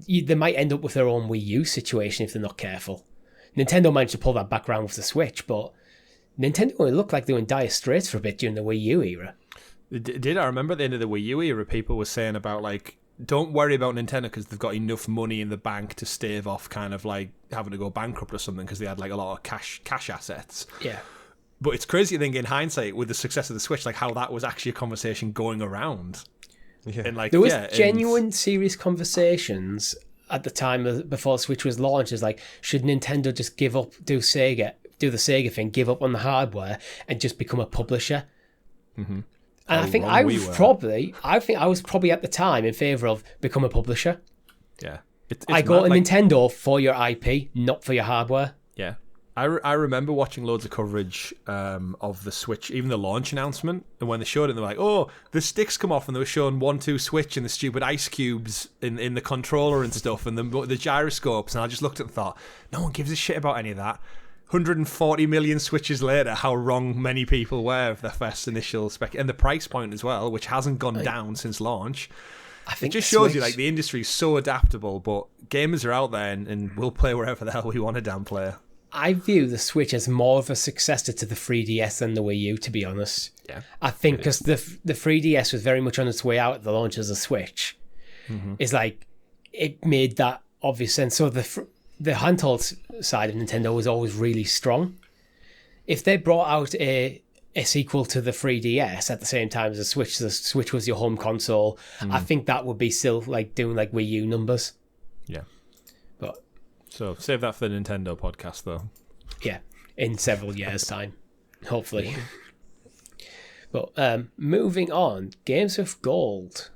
they might end up with their own Wii U situation if they're not careful. Nintendo managed to pull that back around with the Switch, but Nintendo looked like they were in dire straits for a bit during the Wii U era. Did I remember at the end of the Wii U era, people were saying about like, don't worry about Nintendo because they've got enough money in the bank to stave off kind of like having to go bankrupt or something because they had like a lot of cash assets. Yeah. But it's crazy to think in hindsight with the success of the Switch, like how that was actually a conversation going around. Yeah. And like there was genuine, serious conversations at the time before the Switch was launched. Is like, should Nintendo just give up, do the Sega thing, give up on the hardware, and just become a publisher? Mm-hmm. And I think I was probably at the time in favour of become a publisher. Yeah, I go to Nintendo for your IP, not for your hardware. Yeah. I remember watching loads of coverage of the Switch, even the launch announcement, and when they showed it, they were like, "Oh, the sticks come off," and they were showing 1-2 Switch and the stupid ice cubes in the controller and stuff, and the gyroscopes. And I just looked at it and thought, no one gives a shit about any of that. 140 million Switches later, how wrong many people were of their first initial spec, and the price point as well, which hasn't gone down since launch. I think it just shows you like the industry is so adaptable, but gamers are out there and we'll play wherever the hell we want to damn play. I view the Switch as more of a successor to the 3DS than the Wii U, to be honest. Yeah, I think because the 3DS was very much on its way out at the launch as a Switch. Mm-hmm. It's like it made that obvious, and so the handheld side of Nintendo was always really strong. If they brought out a sequel to the 3DS at the same time as the Switch was your home console, I think that would be still like doing like Wii U numbers. Yeah. But so save that for the Nintendo podcast though. Yeah, in several years' time, hopefully. But moving on, games with gold.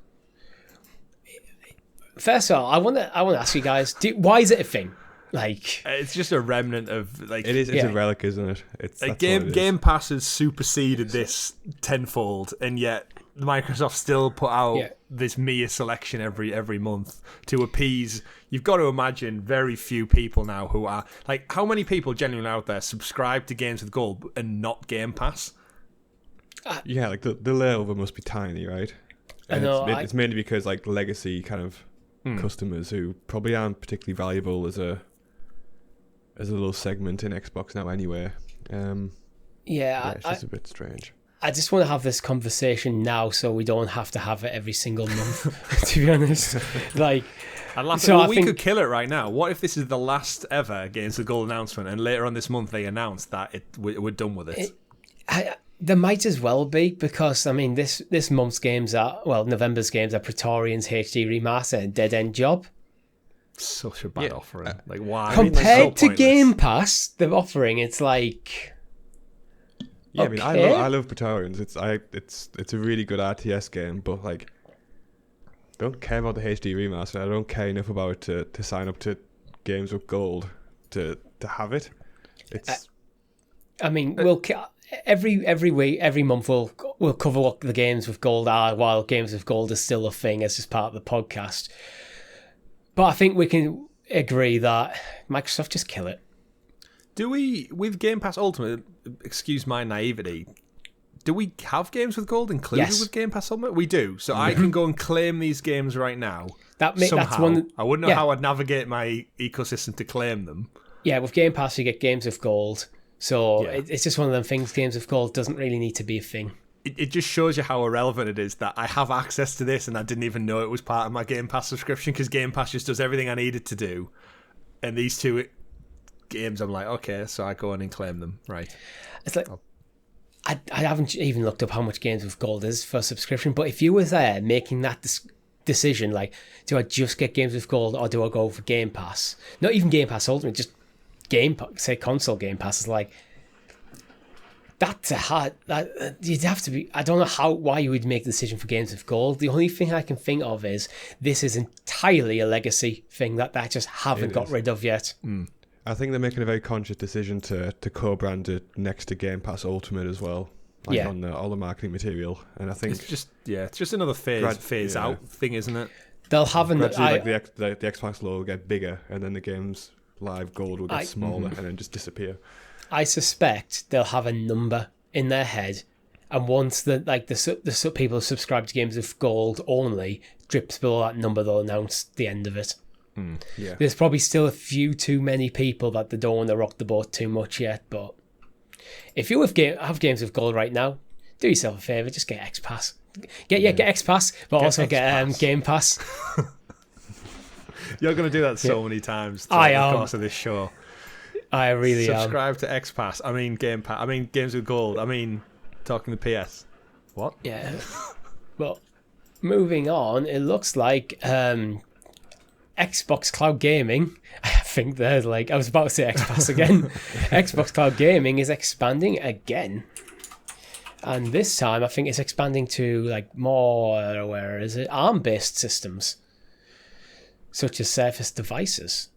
First of all, I want to ask you guys, why is it a thing? Like, it's just a remnant of like it's a relic, isn't it? It's like Game Pass has superseded this tenfold, and yet Microsoft still put out this mere selection every month to appease. You've got to imagine very few people now who are like, how many people genuinely out there subscribe to Games with Gold and not Game Pass? Yeah, like the layer of it must be tiny, right? And it's mainly because like legacy kind of customers who probably aren't particularly valuable as a little segment in Xbox now anyway. It's just a bit strange. I just want to have this conversation now so we don't have to have it every single month, to be honest. Like, we could kill it right now. What if this is the last ever Games with Gold announcement and later on this month they announce that we're done with it? There might as well be, because I mean this month's games November's games are Praetorian's HD Remaster and Dead End Job. Such a bad offering. Like, why? Compared to Game Pass, the offering, it's like... Yeah, okay. I mean, I love Praetorians. It's a really good RTS game, but like, I don't care about the HD remaster. I don't care enough about it to sign up to Games with Gold to have it. It's... we'll... Every week, every month, we'll cover what the Games with Gold are, while Games with Gold is still a thing as just part of the podcast. But I think we can agree that Microsoft just kill it. Do we, with Game Pass Ultimate, excuse my naivety, do we have Games with Gold included with Game Pass Ultimate? We do. So I can go and claim these games right now. Somehow. That's one. I wouldn't know how I'd navigate my ecosystem to claim them. Yeah, with Game Pass you get Games with Gold. So it's just one of them things. Games with Gold doesn't really need to be a thing. It just shows you how irrelevant it is that I have access to this and I didn't even know it was part of my Game Pass subscription, because Game Pass just does everything I needed to do. And these two games, I'm like, okay, so I go in and claim them. Right. It's like, I haven't even looked up how much Games with Gold is for subscription, but if you were there making that decision, like, do I just get Games with Gold or do I go for Game Pass? Not even Game Pass Ultimate, just console Game Pass, is like, that's a hard. You'd have to be. I don't know why you would make the decision for Games with Gold. The only thing I can think of is this is entirely a legacy thing that they just haven't got rid of yet. I think they're making a very conscious decision to co-brand it next to Game Pass Ultimate as well, on all the marketing material. And I think it's just another phase out thing, isn't it? They'll have gradually, like the Xbox logo will get bigger, and then the game's live gold will get smaller, and then just disappear. I suspect they'll have a number in their head, and once the people who subscribe to games with gold only drips below that number, they'll announce the end of it. Yeah. There's probably still a few too many people that they don't want to rock the boat too much yet, but if you have games with gold right now, do yourself a favour, just get XPass. Get XPass, but also get Game Pass. You're going to do that so many times throughout the course of this show. I really Subscribe to XPass. I mean Game Pass. I mean Games with Gold. I mean talking the PS. What? Yeah. Well, moving on, it looks like Xbox Cloud Gaming, I think there's I was about to say XPass again. Xbox Cloud Gaming is expanding again. And this time I think it's expanding to more, where is it? ARM-based systems, such as Surface devices.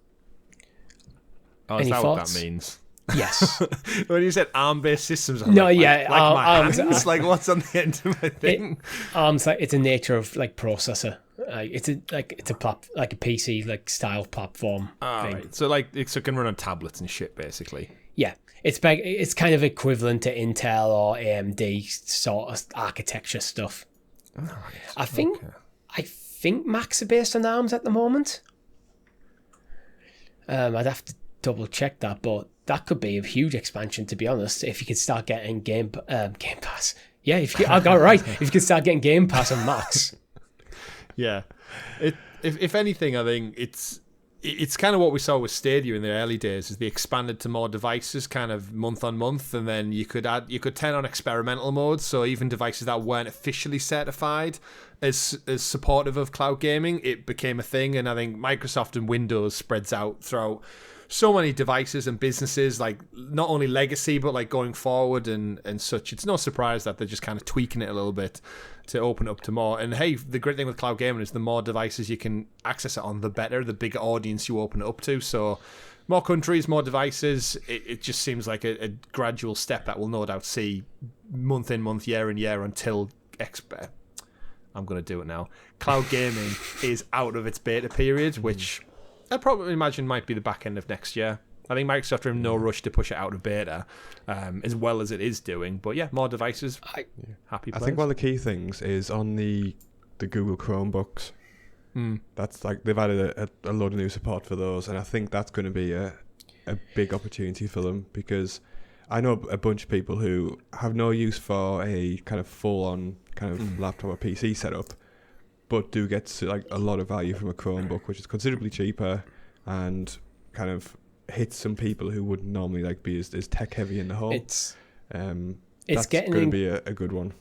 Oh, is that what that means? Yes. When you said ARM-based systems, I'm no, like my ARM's, hands? What's on the end of my thing? ARM's it's a nature of processor. It's a PC style platform thing. Right. So it can run on tablets and shit, basically. Yeah, it's kind of equivalent to Intel or AMD sort of architecture stuff. Oh, right. I think Macs are based on ARMs at the moment. I'd have to double check that, but that could be a huge expansion, to be honest, if you could start getting Game Pass. Yeah, I got it right. If you could start getting Game Pass on Macs. Yeah. If anything, I think it's kind of what we saw with Stadia in the early days, is they expanded to more devices kind of month on month, and then you could turn on experimental mode, so even devices that weren't officially certified as supportive of cloud gaming, it became a thing. And I think Microsoft and Windows spreads out throughout so many devices and businesses, not only legacy but going forward and such. It's no surprise that they're just kind of tweaking it a little bit to open up to more. And hey, the great thing with cloud gaming is the more devices you can access it on, the better, the bigger audience you open it up to. So more countries, more devices. It just seems like a gradual step that we'll no doubt see month in, month, year in, year until I'm going to do it now. Cloud gaming is out of its beta period, which I probably imagine might be the back end of next year. I think Microsoft are in no rush to push it out of beta, as well as it is doing. But yeah, more devices. Happy players. I think one of the key things is on the Google Chromebooks. That's they've added a load of new support for those, and I think that's going to be a big opportunity for them, because I know a bunch of people who have no use for a kind of full-on kind of laptop or PC setup, but do get a lot of value from a Chromebook, which is considerably cheaper and kind of hits some people who wouldn't normally be as tech heavy in the home. It's that's going to be a good one.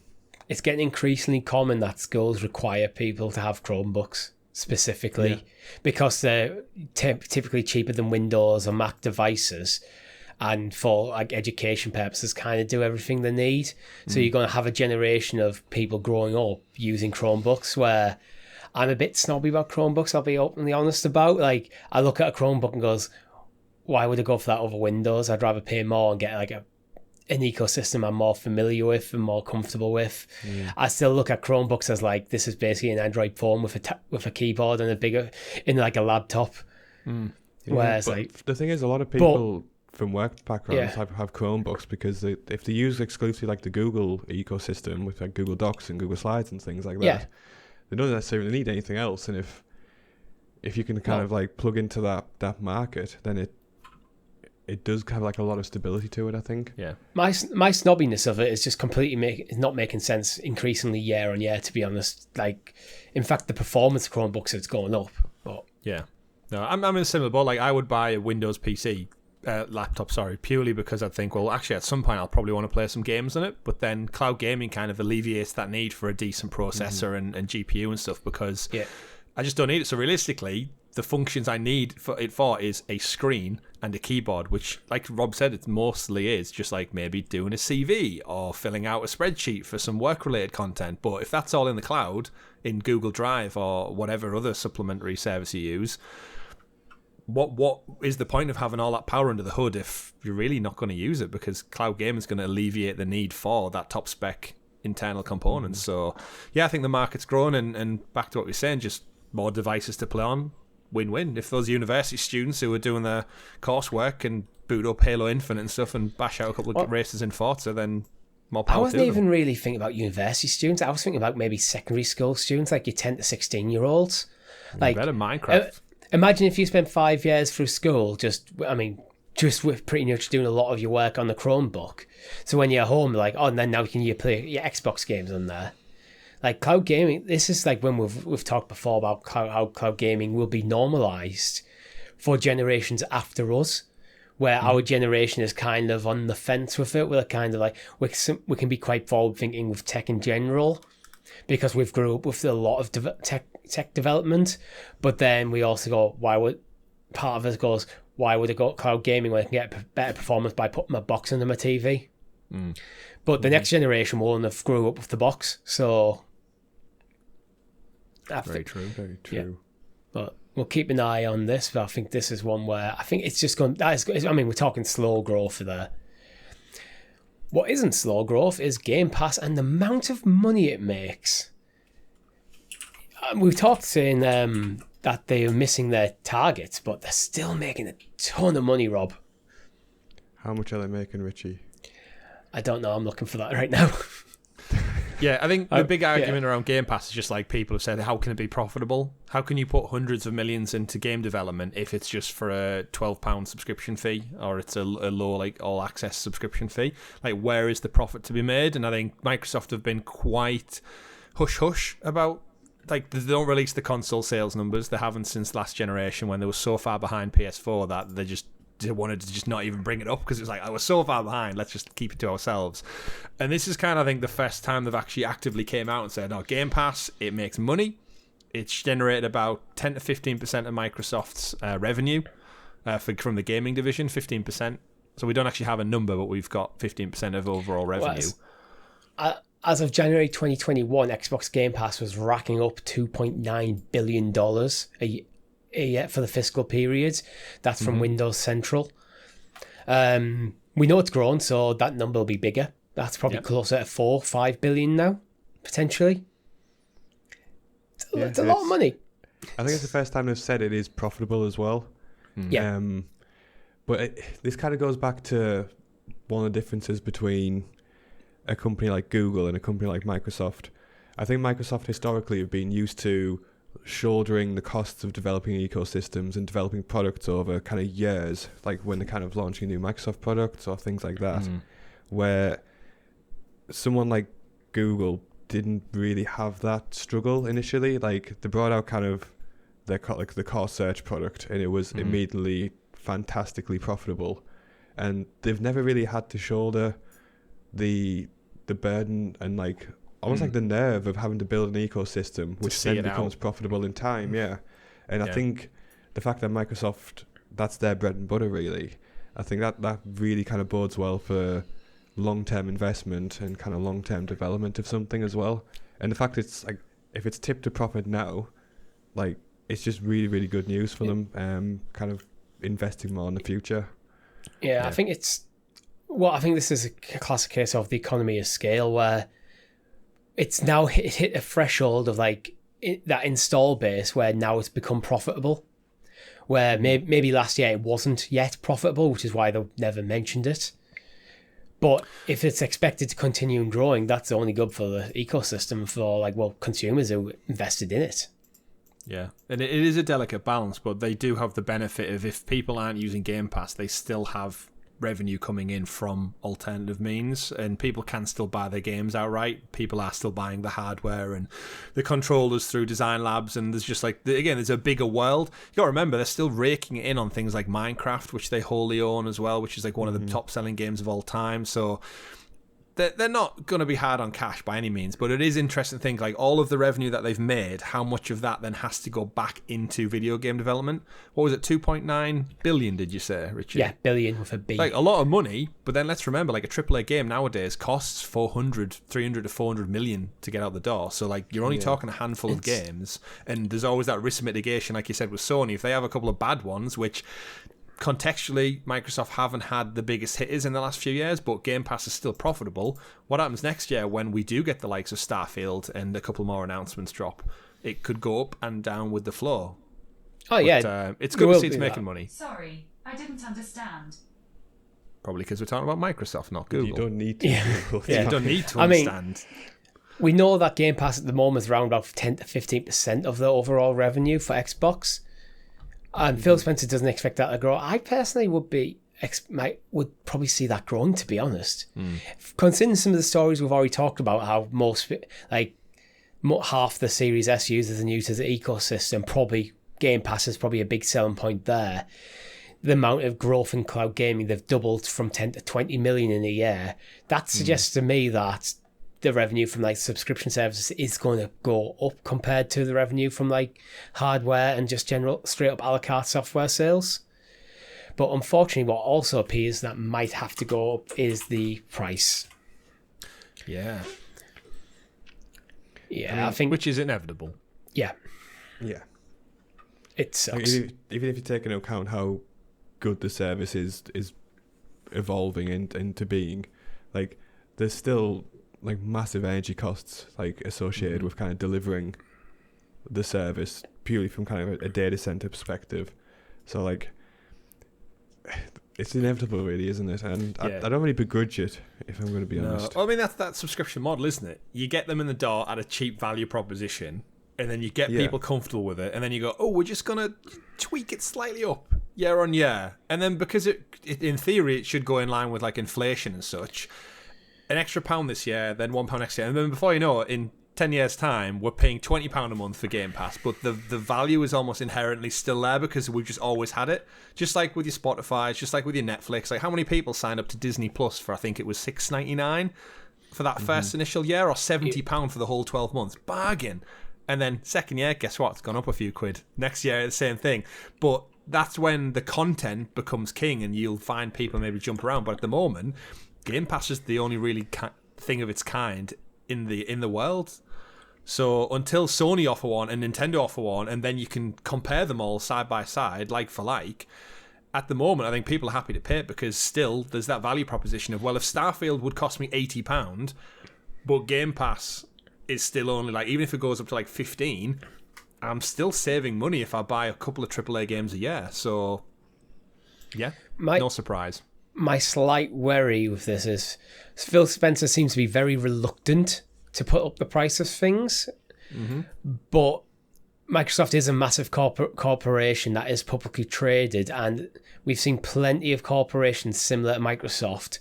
It's getting increasingly common that schools require people to have Chromebooks specifically, because they're typically cheaper than Windows or Mac devices, and for education purposes kind of do everything they need. So you're going to have a generation of people growing up using Chromebooks, where I'm a bit snobby about Chromebooks, I'll be openly honest about. I look at a Chromebook and goes, why would I go for that over Windows? I'd rather pay more and get an ecosystem I'm more familiar with and more comfortable with. I still look at Chromebooks as this is basically an Android phone with a keyboard and a laptop. Whereas the thing is, a lot of people from work backgrounds have Chromebooks because if they use exclusively the Google ecosystem with Google Docs and Google Slides and things like that, they don't necessarily need anything else. And if you can kind of plug into that market, then it does have a lot of stability to it, I think. Yeah. My snobbiness of it is just completely not making sense increasingly year on year, to be honest. In fact, the performance of Chromebooks is going up. But yeah. No, I'm in a similar boat. I would buy a Windows PC laptop, purely because I think, well, actually at some point I'll probably want to play some games on it, but then cloud gaming kind of alleviates that need for a decent processor and GPU and stuff, because I just don't need it. So realistically, the functions I need for it is a screen and a keyboard, which, like Rob said, it mostly is just maybe doing a CV or filling out a spreadsheet for some work-related content. But if that's all in the cloud, in Google Drive or whatever other supplementary service you use, what is the point of having all that power under the hood if you're really not going to use it? Because cloud gaming is going to alleviate the need for that top spec internal components. So yeah, I think the market's growing, and back to what we were saying, just more devices to play on. Win-win. If those university students who are doing their coursework can boot up Halo Infinite and stuff and bash out a couple of races in Forza, then more power to them. I wasn't even really thinking about university students. I was thinking about maybe secondary school students, like your 10 to 16-year-olds. Like better Minecraft. Imagine if you spent 5 years through school just with pretty much doing a lot of your work on the Chromebook. So when you're home, like, and then now can you play your Xbox games on there? Like cloud gaming, this is like when we've talked before about how cloud gaming will be normalized for generations after us, where our generation is kind of on the fence with it. We're kind of like, we can be quite forward thinking with tech in general because we've grew up with a lot of tech development. But then we also go, why would I go cloud gaming when I can get better performance by putting my box under my TV? But the next generation won't have grew up with the box, so... Very true. Yeah. But we'll keep an eye on this, but I think this is one where I think it's just going... we're talking slow growth there. What isn't slow growth is Game Pass and the amount of money it makes. We've talked saying that they're missing their targets, but they're still making a ton of money, Rob. How much are they making, Richie? I don't know. I'm looking for that right now. Yeah, I think the big argument around Game Pass is just like people have said, how can it be profitable? How can you put hundreds of millions into game development if it's just for a £12 subscription fee or it's a low like all access subscription fee? Like, where is the profit to be made? And I think Microsoft have been quite hush-hush about, like, they don't release the console sales numbers. They haven't since last generation when they were so far behind PS4 that they wanted to just not even bring it up because it was like, I was so far behind, let's just keep it to ourselves. And this is kind of, I think, the first time they've actually actively came out and said, no, Game Pass, it makes money. It's generated about 10 to 15% of Microsoft's revenue from the gaming division, 15%. So we don't actually have a number, but we've got 15% of overall revenue. As of January 2021, Xbox Game Pass was racking up $2.9 billion a year for the fiscal period. That's from Windows Central. We know it's grown, so that number will be bigger. That's probably closer to $4-5 billion now, potentially. It's a lot of money. I think it's the first time they've said it is profitable as well. Yeah. But this kind of goes back to one of the differences between a company like Google and a company like Microsoft. I think Microsoft historically have been used to shouldering the costs of developing ecosystems and developing products over kind of years, like when they're kind of launching new Microsoft products or things like that, where someone like Google didn't really have that struggle initially. Like, they brought out kind of the core search product and it was immediately fantastically profitable, and they've never really had to shoulder the burden and like almost like the nerve of having to build an ecosystem which then becomes profitable in time. And I think the fact that Microsoft, that's their bread and butter really, I think that really kind of bodes well for long-term investment and kind of long-term development of something as well. And the fact it's like, if it's tipped to profit now, like, it's just really, really good news for them, kind of investing more in the future. I think this is a classic case of the economy of scale, where it's now hit a threshold of like that install base where now it's become profitable, where maybe last year it wasn't yet profitable, which is why they never mentioned it. But if it's expected to continue growing, that's only good for the ecosystem, for consumers who invested in it. Yeah, and it is a delicate balance, but they do have the benefit of, if people aren't using Game Pass, they still have revenue coming in from alternative means, and people can still buy their games outright. People are still buying the hardware and the controllers through design labs, and there's just there's a bigger world. You got to remember, they're still raking it in on things like Minecraft, which they wholly own as well, which is like one of the top selling games of all time. So they're not going to be hard on cash by any means, but it is interesting to think, like, all of the revenue that they've made, how much of that then has to go back into video game development? What was it, 2.9 billion, did you say, Richard? Yeah, billion with a B. Like, a lot of money, but then let's remember, like, a AAA game nowadays costs 300 to 400 million to get out the door. So, like, you're only talking a handful of games, and there's always that risk mitigation, like you said, with Sony. If they have a couple of bad ones, which contextually, Microsoft haven't had the biggest hitters in the last few years, but Game Pass is still profitable. What happens next year when we do get the likes of Starfield and a couple more announcements drop? it could go up and down with the flow. Oh, yeah. It's good to see it's making money. Sorry, I didn't understand. Probably because we're talking about Microsoft, not Google. You don't need to. Google. You don't need to understand. We know that Game Pass at the moment is around about 10 to 15% of the overall revenue for Xbox. And Phil Spencer doesn't expect that to grow. I personally would probably see that growing, to be honest. Considering some of the stories we've already talked about, how half the Series S users are new to the ecosystem, probably Game Pass is probably a big selling point there. The amount of growth in cloud gaming, they've doubled from 10 to 20 million in a year. That suggests to me that the revenue from subscription services is going to go up compared to the revenue from hardware and just general straight up a la carte software sales. But unfortunately, what also appears that might have to go up is the price. Yeah. Yeah, I think... Which is inevitable. Yeah. Yeah. It sucks. Even if you take into account how good the service is evolving into being, there's still massive energy costs associated with kind of delivering the service purely from kind of a data center perspective. So it's inevitable, really, isn't it? And I don't really begrudge it, if I'm going to be honest. Well, I mean, that's that subscription model, isn't it? You get them in the door at a cheap value proposition, and then you get people comfortable with it, and then you go, we're just going to tweak it slightly up year on year. And then because it in theory, it should go in line with inflation and such, an extra £1 this year, then £1 next year. And then before you know it, in 10 years' time, we're paying £20 a month for Game Pass, but the value is almost inherently still there because we've just always had it. Just like with your Spotify, just like with your Netflix. How many people signed up to Disney Plus for, I think it was $6.99 for that first initial year, or £70 for the whole 12 months? Bargain. And then second year, guess what? It's gone up a few quid. Next year, the same thing. But that's when the content becomes king and you'll find people maybe jump around. But at the moment, Game Pass is the only really thing of its kind in the world. So until Sony offer one and Nintendo offer one, and then you can compare them all side by side, like for like, at the moment I think people are happy to pay it because still there's that value proposition of, well, if Starfield would cost me £80, but Game Pass is still only even if it goes up to 15, I'm still saving money if I buy a couple of AAA games a year. So yeah, no surprise. My slight worry with this is Phil Spencer seems to be very reluctant to put up the price of things, but Microsoft is a massive corporation that is publicly traded, and we've seen plenty of corporations similar to Microsoft,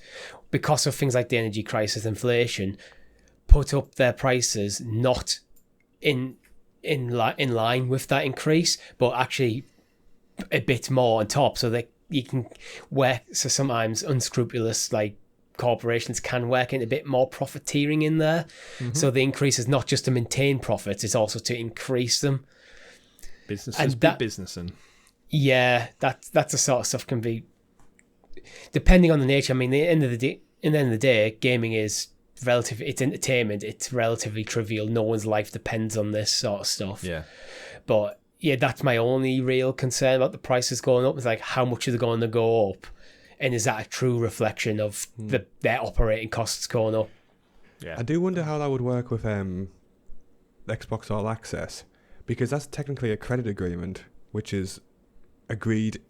because of things like the energy crisis, inflation, put up their prices not in line with that increase, but actually a bit more on top, so that you can work. So sometimes unscrupulous corporations can work in a bit more profiteering in there. So the increase is not just to maintain profits, it's also to increase them. Businesses be businessing. Yeah, that's the sort of stuff can be, depending on the nature. I mean, in the end of the day, gaming is relative. It's entertainment. It's relatively trivial. No one's life depends on this sort of stuff. Yeah. But yeah, that's my only real concern about the prices going up. Is how much are they going to go up? And is that a true reflection of their operating costs going up? Yeah. I do wonder how that would work with Xbox All Access, because that's technically a credit agreement, which is agreed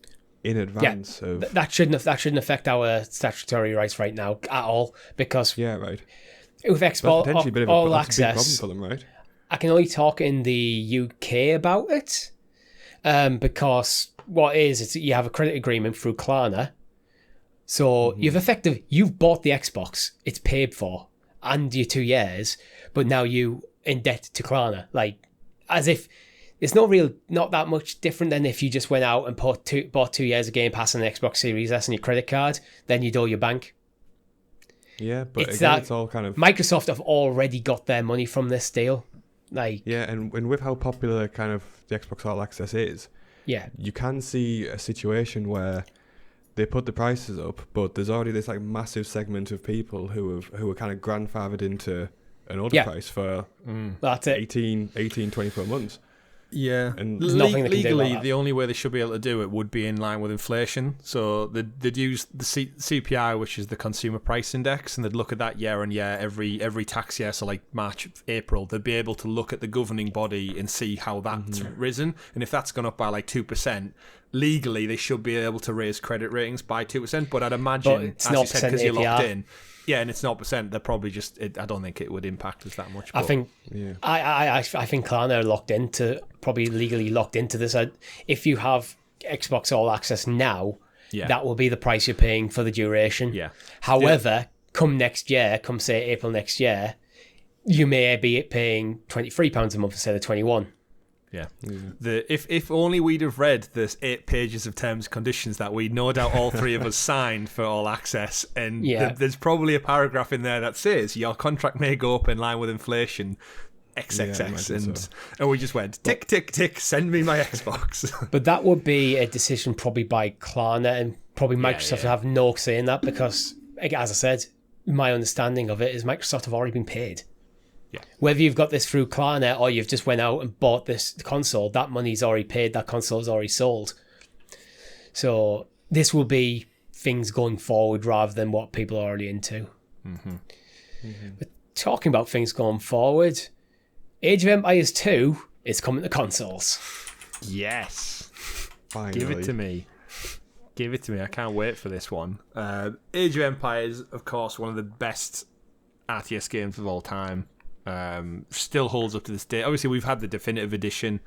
in advance of. That shouldn't affect our statutory rights right now at all, because with Xbox All Access, for them, right? I can only talk in the UK about it, because what is you have a credit agreement through Klarna. So you've bought the Xbox, it's paid for, and your 2 years, but now you in debt to Klarna. As if it's not that much different than if you just went out and bought 2 years of Game Pass on an Xbox Series S on your credit card, then you'd owe your bank. Yeah, but it's all kind of... Microsoft have already got their money from this deal. And with how popular kind of the Xbox All Access is, you can see a situation where they put the prices up, but there's already this massive segment of people who are kind of grandfathered into an order price for 18, 24 months. Yeah, And There's nothing they can do about legally, that. the only way they should be able to do it would be in line with inflation. So they'd use the CPI, which is the Consumer Price Index, and they'd look at that year on year, every tax year. So like March, April, they'd be able to look at the governing body and see how that's risen, and if that's gone up by like 2%. Legally, they should be able to raise credit ratings by 2%, but I'd imagine, But it's as you said, 0% because you're locked APR. in, yeah, and it's 0%. They're probably just. I don't think it would impact us that much. I but- think yeah, I think Klarna are locked into, probably legally locked into this. If you have Xbox All Access now, Yeah. that will be the price you're paying for the duration. Yeah. However, come next year, come say April next year, you may be paying £23 a month instead of 21. Yeah. If only we'd have read the 8 pages of terms and conditions that we no doubt all three of us signed for All Access, and Yeah. there's probably a paragraph in there that says your contract may go up in line with inflation, XXX, Yeah, I imagine and so. and we just went tick tick tick, send me my Xbox. But that would be a decision probably by Klarna, and probably Microsoft yeah. have no say in that because, as I said, my understanding of it is Microsoft have already been paid. Yeah. Whether you've got this through Klarna or you've just went out and bought this console, that money's already paid, that console's already sold. So this will be things going forward rather than what people are already into. But talking about things going forward, Age of Empires 2 is coming to consoles. Yes. finally. Give it to me. Give it to me. I can't wait for this one. Age of Empires, of course, one of the best RTS games of all time. Still holds up to this day. Obviously, we've had the definitive edition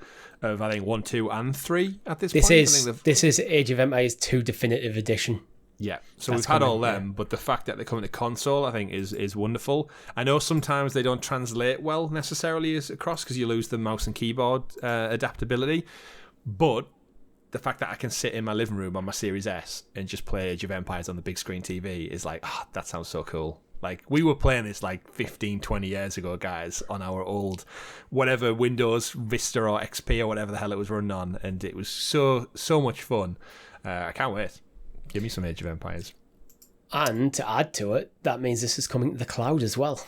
of, I think, 1, 2, and 3 at this point. I think This is Age of Empires 2 Definitive Edition. yeah, so That's we've had all coming, them, but the fact that they're coming to console, I think, is wonderful. I know sometimes they don't translate well necessarily as across because you lose the mouse and keyboard adaptability, but the fact that I can sit in my living room on my Series S and just play Age of Empires on the big screen TV is like, that sounds so cool. Like, we were playing this like 15, 20 years ago, guys, on our old, whatever, Windows, Vista or XP or whatever the hell it was running on, and it was so much fun. I can't wait. Give me some Age of Empires. And to add to it, that means this is coming to the cloud as well.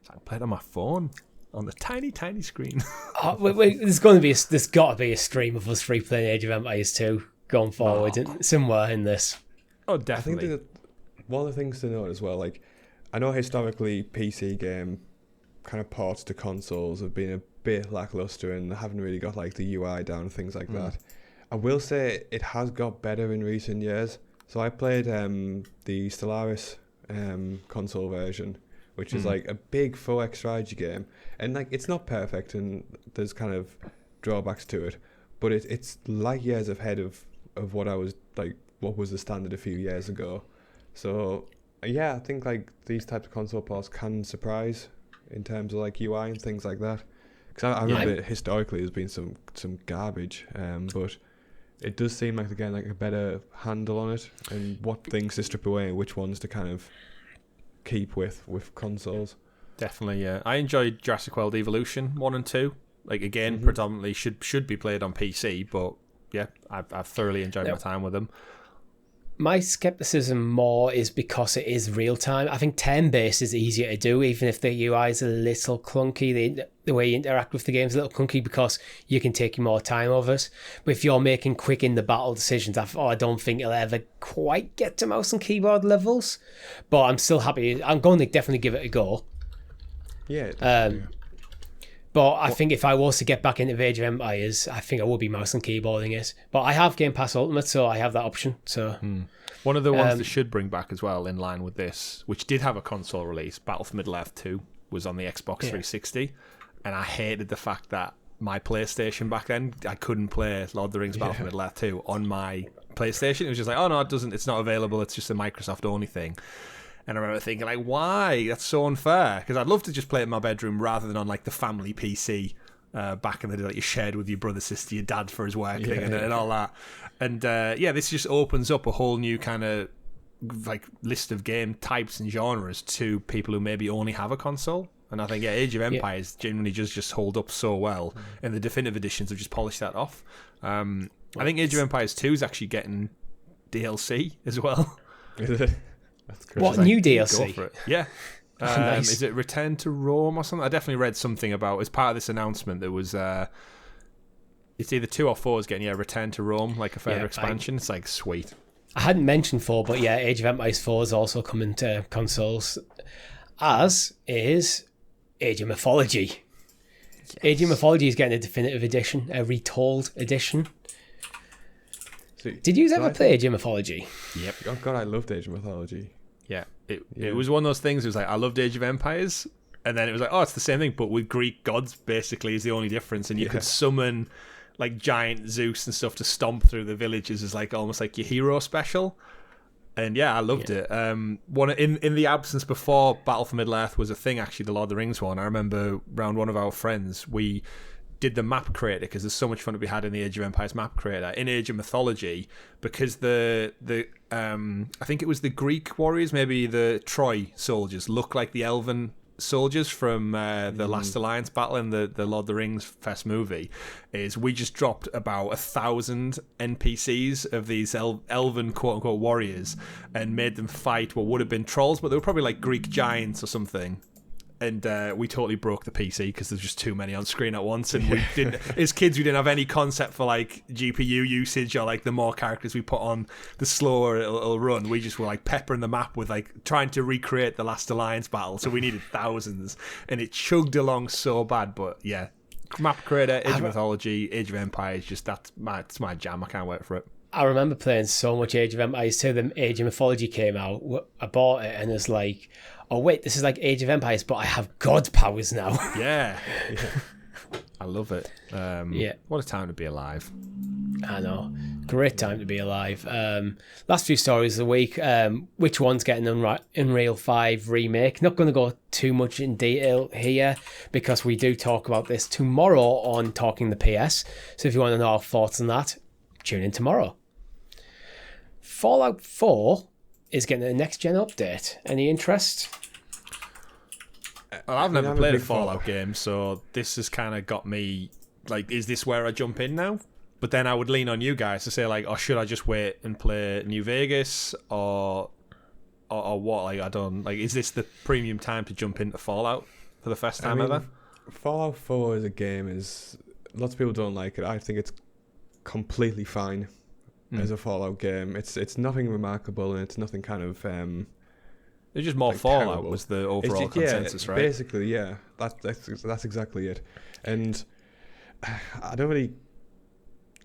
I can play it on my phone, on the tiny, tiny screen. There's got to be a stream of us free playing Age of Empires 2 going forward, somewhere in this. Oh, I think definitely. that one of the things to note as well, like, I know historically PC game kind of ports to consoles have been a bit lackluster and haven't really got like the UI down and things like that. I will say it has got better in recent years. So I played the Stellaris console version, which is like a big 4X strategy game, and like it's not perfect and there's kind of drawbacks to it, but it's light years ahead of what was the standard a few years ago. So yeah, I think like these types of console ports can surprise in terms of like UI and things like that. Because I remember historically there's been some garbage, but it does seem like they're getting like a better handle on it and what things to strip away and which ones to kind of keep with consoles. Definitely, yeah. I enjoyed Jurassic World Evolution 1 and 2. Like, again, predominantly should be played on PC, but yeah, I've thoroughly enjoyed my time with them. My skepticism more is because it is real time. I think turn-based is easier to do, even if the UI is a little clunky. The way you interact with the game is a little clunky because you can take more time over it. But if you're making quick in the battle decisions, I don't think it'll ever quite get to mouse and keyboard levels. But I'm still happy. I'm going to definitely give it a go. Yeah. But I think if I was to get back into Age of Empires, I think I would be mouse and keyboarding it. But I have Game Pass Ultimate, so I have that option. So One of the ones that should bring back as well, in line with this, which did have a console release, Battle for Middle-earth 2, was on the Xbox 360. And I hated the fact that my PlayStation back then, I couldn't play Lord of the Rings Battle for Middle-earth 2 on my PlayStation. It was just like, oh no, it's not available. It's just a Microsoft-only thing. And I remember thinking, like, why? That's so unfair. Because I'd love to just play it in my bedroom rather than on, like, the family PC back in the day that you shared with your brother, sister, your dad for his work thing and all that. And, this just opens up a whole new kind of, like, list of game types and genres to people who maybe only have a console. And I think, Age of Empires genuinely just hold up so well. And the definitive editions have just polished that off. I think Age of Empires 2 is actually getting DLC as well. That's crazy. what new Go DLC? for it. Yeah. Nice. Is it Return to Rome or something? I definitely read something about, as part of this announcement, there was it's either 2 or 4 is getting Return to Rome, like a further Yeah, expansion. It's like sweet. I hadn't mentioned 4, but yeah, Age of Empires 4 is also coming to consoles, as is Age of Mythology. Yes. Age of Mythology is getting a definitive edition, a Retold edition. Did you ever play Age of Mythology? Yep. Oh god, I loved Age of Mythology. Yeah, it was one of those things. It was like, I loved Age of Empires, and then it was like, oh, it's the same thing, but with Greek gods basically is the only difference, and you could summon like giant Zeus and stuff to stomp through the villages as like almost like your hero special. And yeah, I loved it. One in the absence before Battle for Middle-earth was a thing, actually, the Lord of the Rings one. I remember around one of our friends, we did the map creator, because there's so much fun to be had in the Age of Empires map creator. In Age of Mythology, because the I think it was the Greek warriors, maybe the Troy soldiers, look like the elven soldiers from the Last Alliance battle in the Lord of the Rings first movie. Is we just dropped about 1,000 NPCs of these elven quote-unquote warriors and made them fight what would have been trolls, but they were probably like Greek giants or something. And we totally broke the PC because there's just too many on screen at once. And we didn't, as kids, we didn't have any concept for like GPU usage or like the more characters we put on, the slower it'll run. We just were like peppering the map with like trying to recreate the Last Alliance battle. So we needed thousands, and it chugged along so bad. But yeah, map creator, Age of Mythology, Age of Empires, just it's my jam. I can't wait for it. I remember playing so much Age of Empires till the Age of Mythology came out. I bought it and it's like, oh wait, this is like Age of Empires, but I have god powers now. Yeah. I love it. Yeah. What a time to be alive. I know. Great time to be alive. Last few stories of the week. Which one's getting Unreal 5 remake? Not going to go too much in detail here because we do talk about this tomorrow on Talking the PS. So if you want to know our thoughts on that, tune in tomorrow. Fallout 4 is getting a next-gen update. Any interest? Well, I've never played a Fallout game, so this has kind of got me, like, is this where I jump in now? But then I would lean on you guys to say, like, or should I just wait and play New Vegas, or what? Like, I don't, like, is this the premium time to jump into Fallout for the first time ever? Fallout 4 as a game lots of people don't like it. I think it's completely fine as a Fallout game. It's nothing remarkable, and it's nothing kind of it's just more like Fallout terrible. Was the overall consensus, right? Basically, yeah. That's exactly it. And I don't really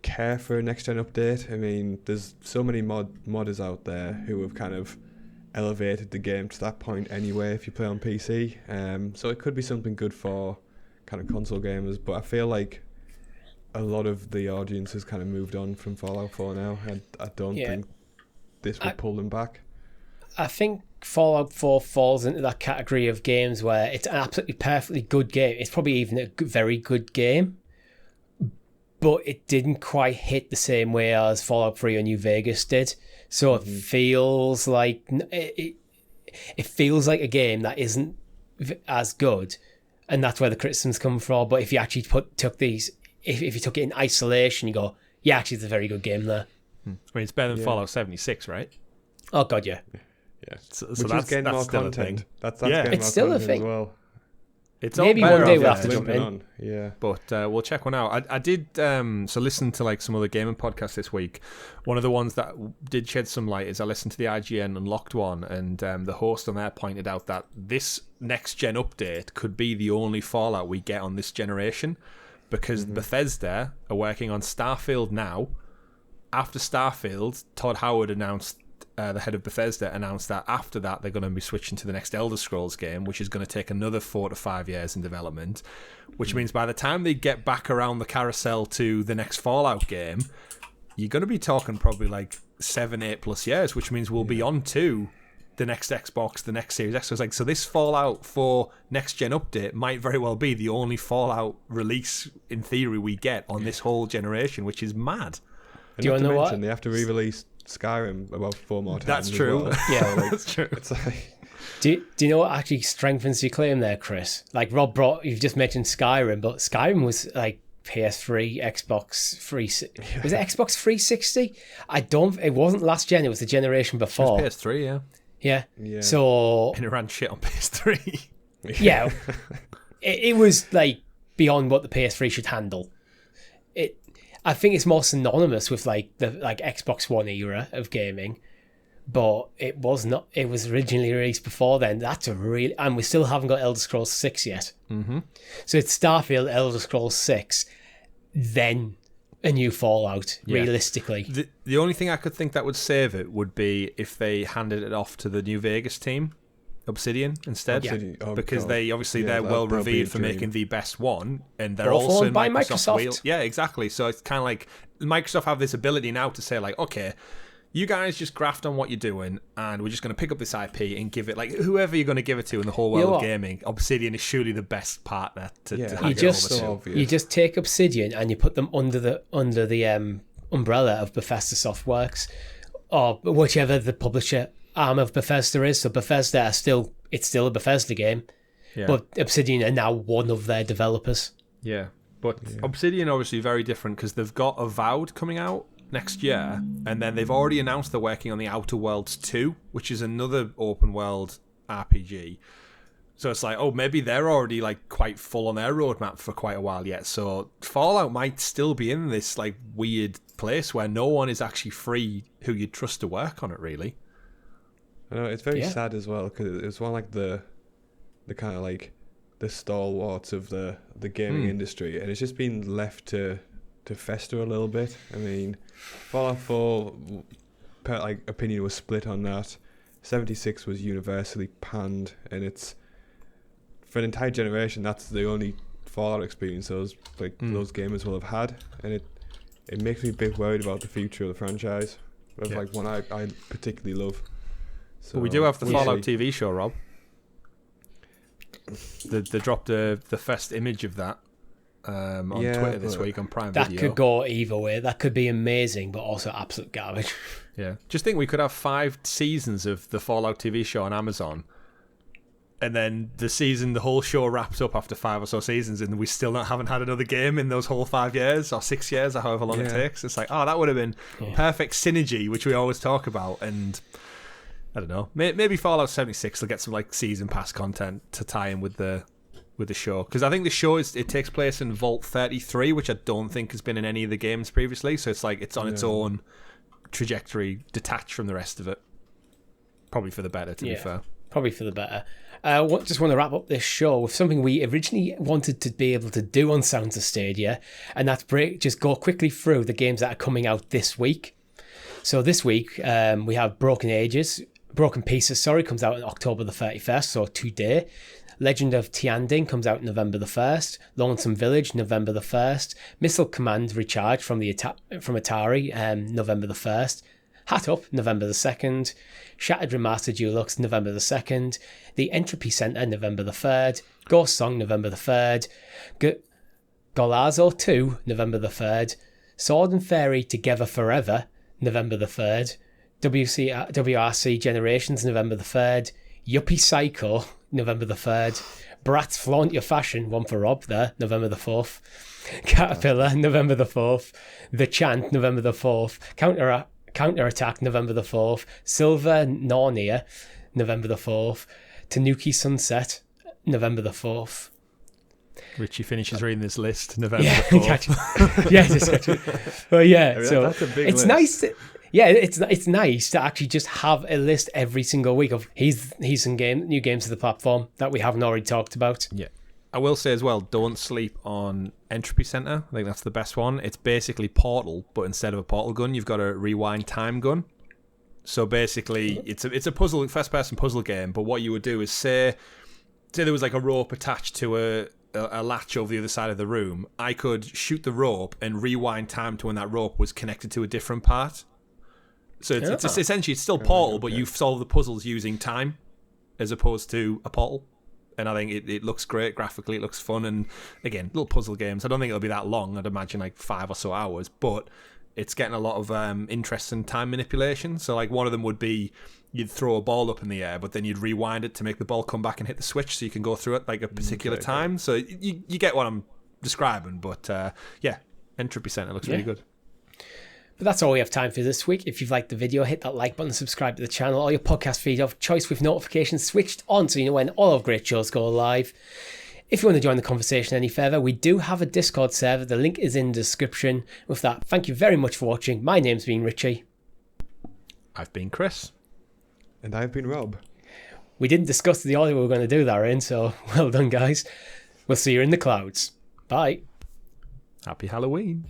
care for a next gen update. I mean, there's so many modders out there who have kind of elevated the game to that point anyway if you play on PC. So it could be something good for kind of console gamers, but I feel like a lot of the audience has kind of moved on from Fallout 4 now, and I don't think this will pull them back. I think Fallout 4 falls into that category of games where it's an absolutely perfectly good game. It's probably even a very good game, but it didn't quite hit the same way as Fallout 3 or New Vegas did. So it feels like it feels like a game that isn't as good, and that's where the criticisms come from. But if you actually took these, if you took it in isolation, you go, yeah, actually, it's a very good game there. I mean, it's better than Fallout 76, right? Oh god, yeah. Yeah, so which that's is getting more still content. A thing. That's it's still a thing. As well. It's maybe all one day off, we'll have to jump in. Yeah, but we'll check one out. I did so listen to like some other gaming podcasts this week. One of the ones that did shed some light is I listened to the IGN Unlocked one, and the host on there pointed out that this next gen update could be the only Fallout we get on this generation, because Bethesda are working on Starfield now. After Starfield, Todd Howard announced, the head of Bethesda announced that after that they're going to be switching to the next Elder Scrolls game, which is going to take another 4 to 5 years in development, which means by the time they get back around the carousel to the next Fallout game, you're going to be talking probably like 7-8 plus years, which means we'll be on to the next Xbox, the next Series X. So it's like, so this Fallout 4 next gen update might very well be the only Fallout release in theory we get on this whole generation, which is mad. Do you want to know what? They have to re-release Skyrim about 4 more times. That's true. Well. Yeah, that's true. It's like, do you know what actually strengthens your claim there, Chris? Like you've just mentioned Skyrim, but Skyrim was like PS3, Xbox 360. Was it Xbox 360? It wasn't last gen. It was the generation before. It was PS3, yeah. yeah. So and it ran shit on PS3. yeah, it was like beyond what the PS3 should handle. I think it's more synonymous with like the Xbox One era of gaming, but it was not. It was originally released before then. That's a really, and we still haven't got Elder Scrolls 6 yet. Mm-hmm. So it's Starfield, Elder Scrolls 6, then a new Fallout. Yeah. Realistically, the only thing I could think that would save it would be if they handed it off to the New Vegas team, Obsidian, instead. Obsidian. Oh, because God. they obviously Yeah, they're well that'll be a revered for dream. making the best one, and they're Both also owned in by Microsoft's Microsoft. wheel. Yeah, exactly. So it's kind of like Microsoft have this ability now to say like, okay, you guys just graft on what you're doing, and we're just going to pick up this IP and give it like whoever you're going to give it to in the whole world of gaming. Obsidian is surely the best partner to Yeah, hand you it just over to. obvious. you just take Obsidian and you put them under the umbrella of Bethesda Softworks, or whichever the publisher arm of Bethesda is. So Bethesda it's still a Bethesda game, Yeah. but Obsidian are now one of their developers. Yeah, but Obsidian obviously very different because they've got Avowed coming out next year, and then they've already announced they're working on the Outer Worlds 2, which is another open world RPG. So it's like, oh, maybe they're already like quite full on their roadmap for quite a while yet. So Fallout might still be in this like weird place where no one is actually free who you'd trust to work on it, really. I know, it's very Yeah. sad as well because it was one of like the kind of like the stalwarts of the gaming industry, and it's just been left to fester a little bit. I mean, Fallout 4, opinion was split on that. 76 was universally panned, and it's for an entire generation. That's the only Fallout experience those gamers will have had, and it makes me a bit worried about the future of the franchise. Of like one I particularly love. So But we do have the we'll Fallout see. TV show, Rob. They dropped the first image of that on Twitter this week on Prime That Video. could go either way. That could be amazing, but also absolute garbage. Yeah. Just think we could have 5 seasons of the Fallout TV show on Amazon, and then the whole show wraps up after 5 or so seasons, and we still haven't had another game in those whole 5 years or 6 years or however long it takes. It's like, oh, that would have been perfect synergy, which we always talk about. And I don't know, maybe Fallout 76 will get some like season pass content to tie in with the show, because I think the show it takes place in Vault 33, which I don't think has been in any of the games previously. So it's like it's on its own trajectory, detached from the rest of it. Probably for the better, to be fair. Probably for the better. Just want to wrap up this show with something we originally wanted to be able to do on Sounds of Stadia, and that's just go quickly through the games that are coming out this week. So this week we have Broken Pieces, comes out on October the 31st, so today. Legend of Tianding comes out November the 1st. Lonesome Village, November the 1st. Missile Command Recharge from Atari, November the 1st. Hat Up, November the 2nd. Shattered Remastered Deluxe, November the 2nd. The Entropy Center, November the 3rd. Ghost Song, November the 3rd. Golazo 2, November the 3rd. Sword and Fairy Together Forever, November the 3rd. WRC Generations, November the 3rd. Yuppie Psycho, November the 3rd. Bratz Flaunt Your Fashion, one for Rob there, November the 4th. Caterpillar, November the 4th. The Chant, November the 4th. Counterattack, November the 4th. Silver Narnia, November the 4th. Tanuki Sunset, November the 4th. Richie finishes reading this list November Yeah, the 4th. yeah, just actually. Well, yeah, I mean, so that's a big it's list. nice. It's nice to actually just have a list every single week of here's some new games to the platform that we haven't already talked about. Yeah. I will say as well, don't sleep on Entropy Center. I think that's the best one. It's basically Portal, but instead of a portal gun, you've got a rewind time gun. So basically, it's a puzzle, first-person puzzle game. But what you would do is say there was like a rope attached to a latch over the other side of the room. I could shoot the rope and rewind time to when that rope was connected to a different part. So it's essentially it's still Portal, but you solve the puzzles using time as opposed to a Portal. And I think it looks great graphically. It looks fun, and again, little puzzle games. I don't think it'll be that long. I'd imagine like 5 or so hours, but it's getting a lot of interest in time manipulation. So like one of them would be you'd throw a ball up in the air, but then you'd rewind it to make the ball come back and hit the switch, so you can go through it like a particular time. So you get what I'm describing. But Entropy Center looks really good. But that's all we have time for this week. If you've liked the video, hit that like button, subscribe to the channel, or your podcast feed of choice with notifications switched on so you know when all of great shows go live. If you want to join the conversation any further, we do have a Discord server. The link is in the description. With that, thank you very much for watching. My name's been Richie. I've been Chris. And I've been Rob. We didn't discuss the order we were going to do that in, so well done, guys. We'll see you in the clouds. Bye. Happy Halloween.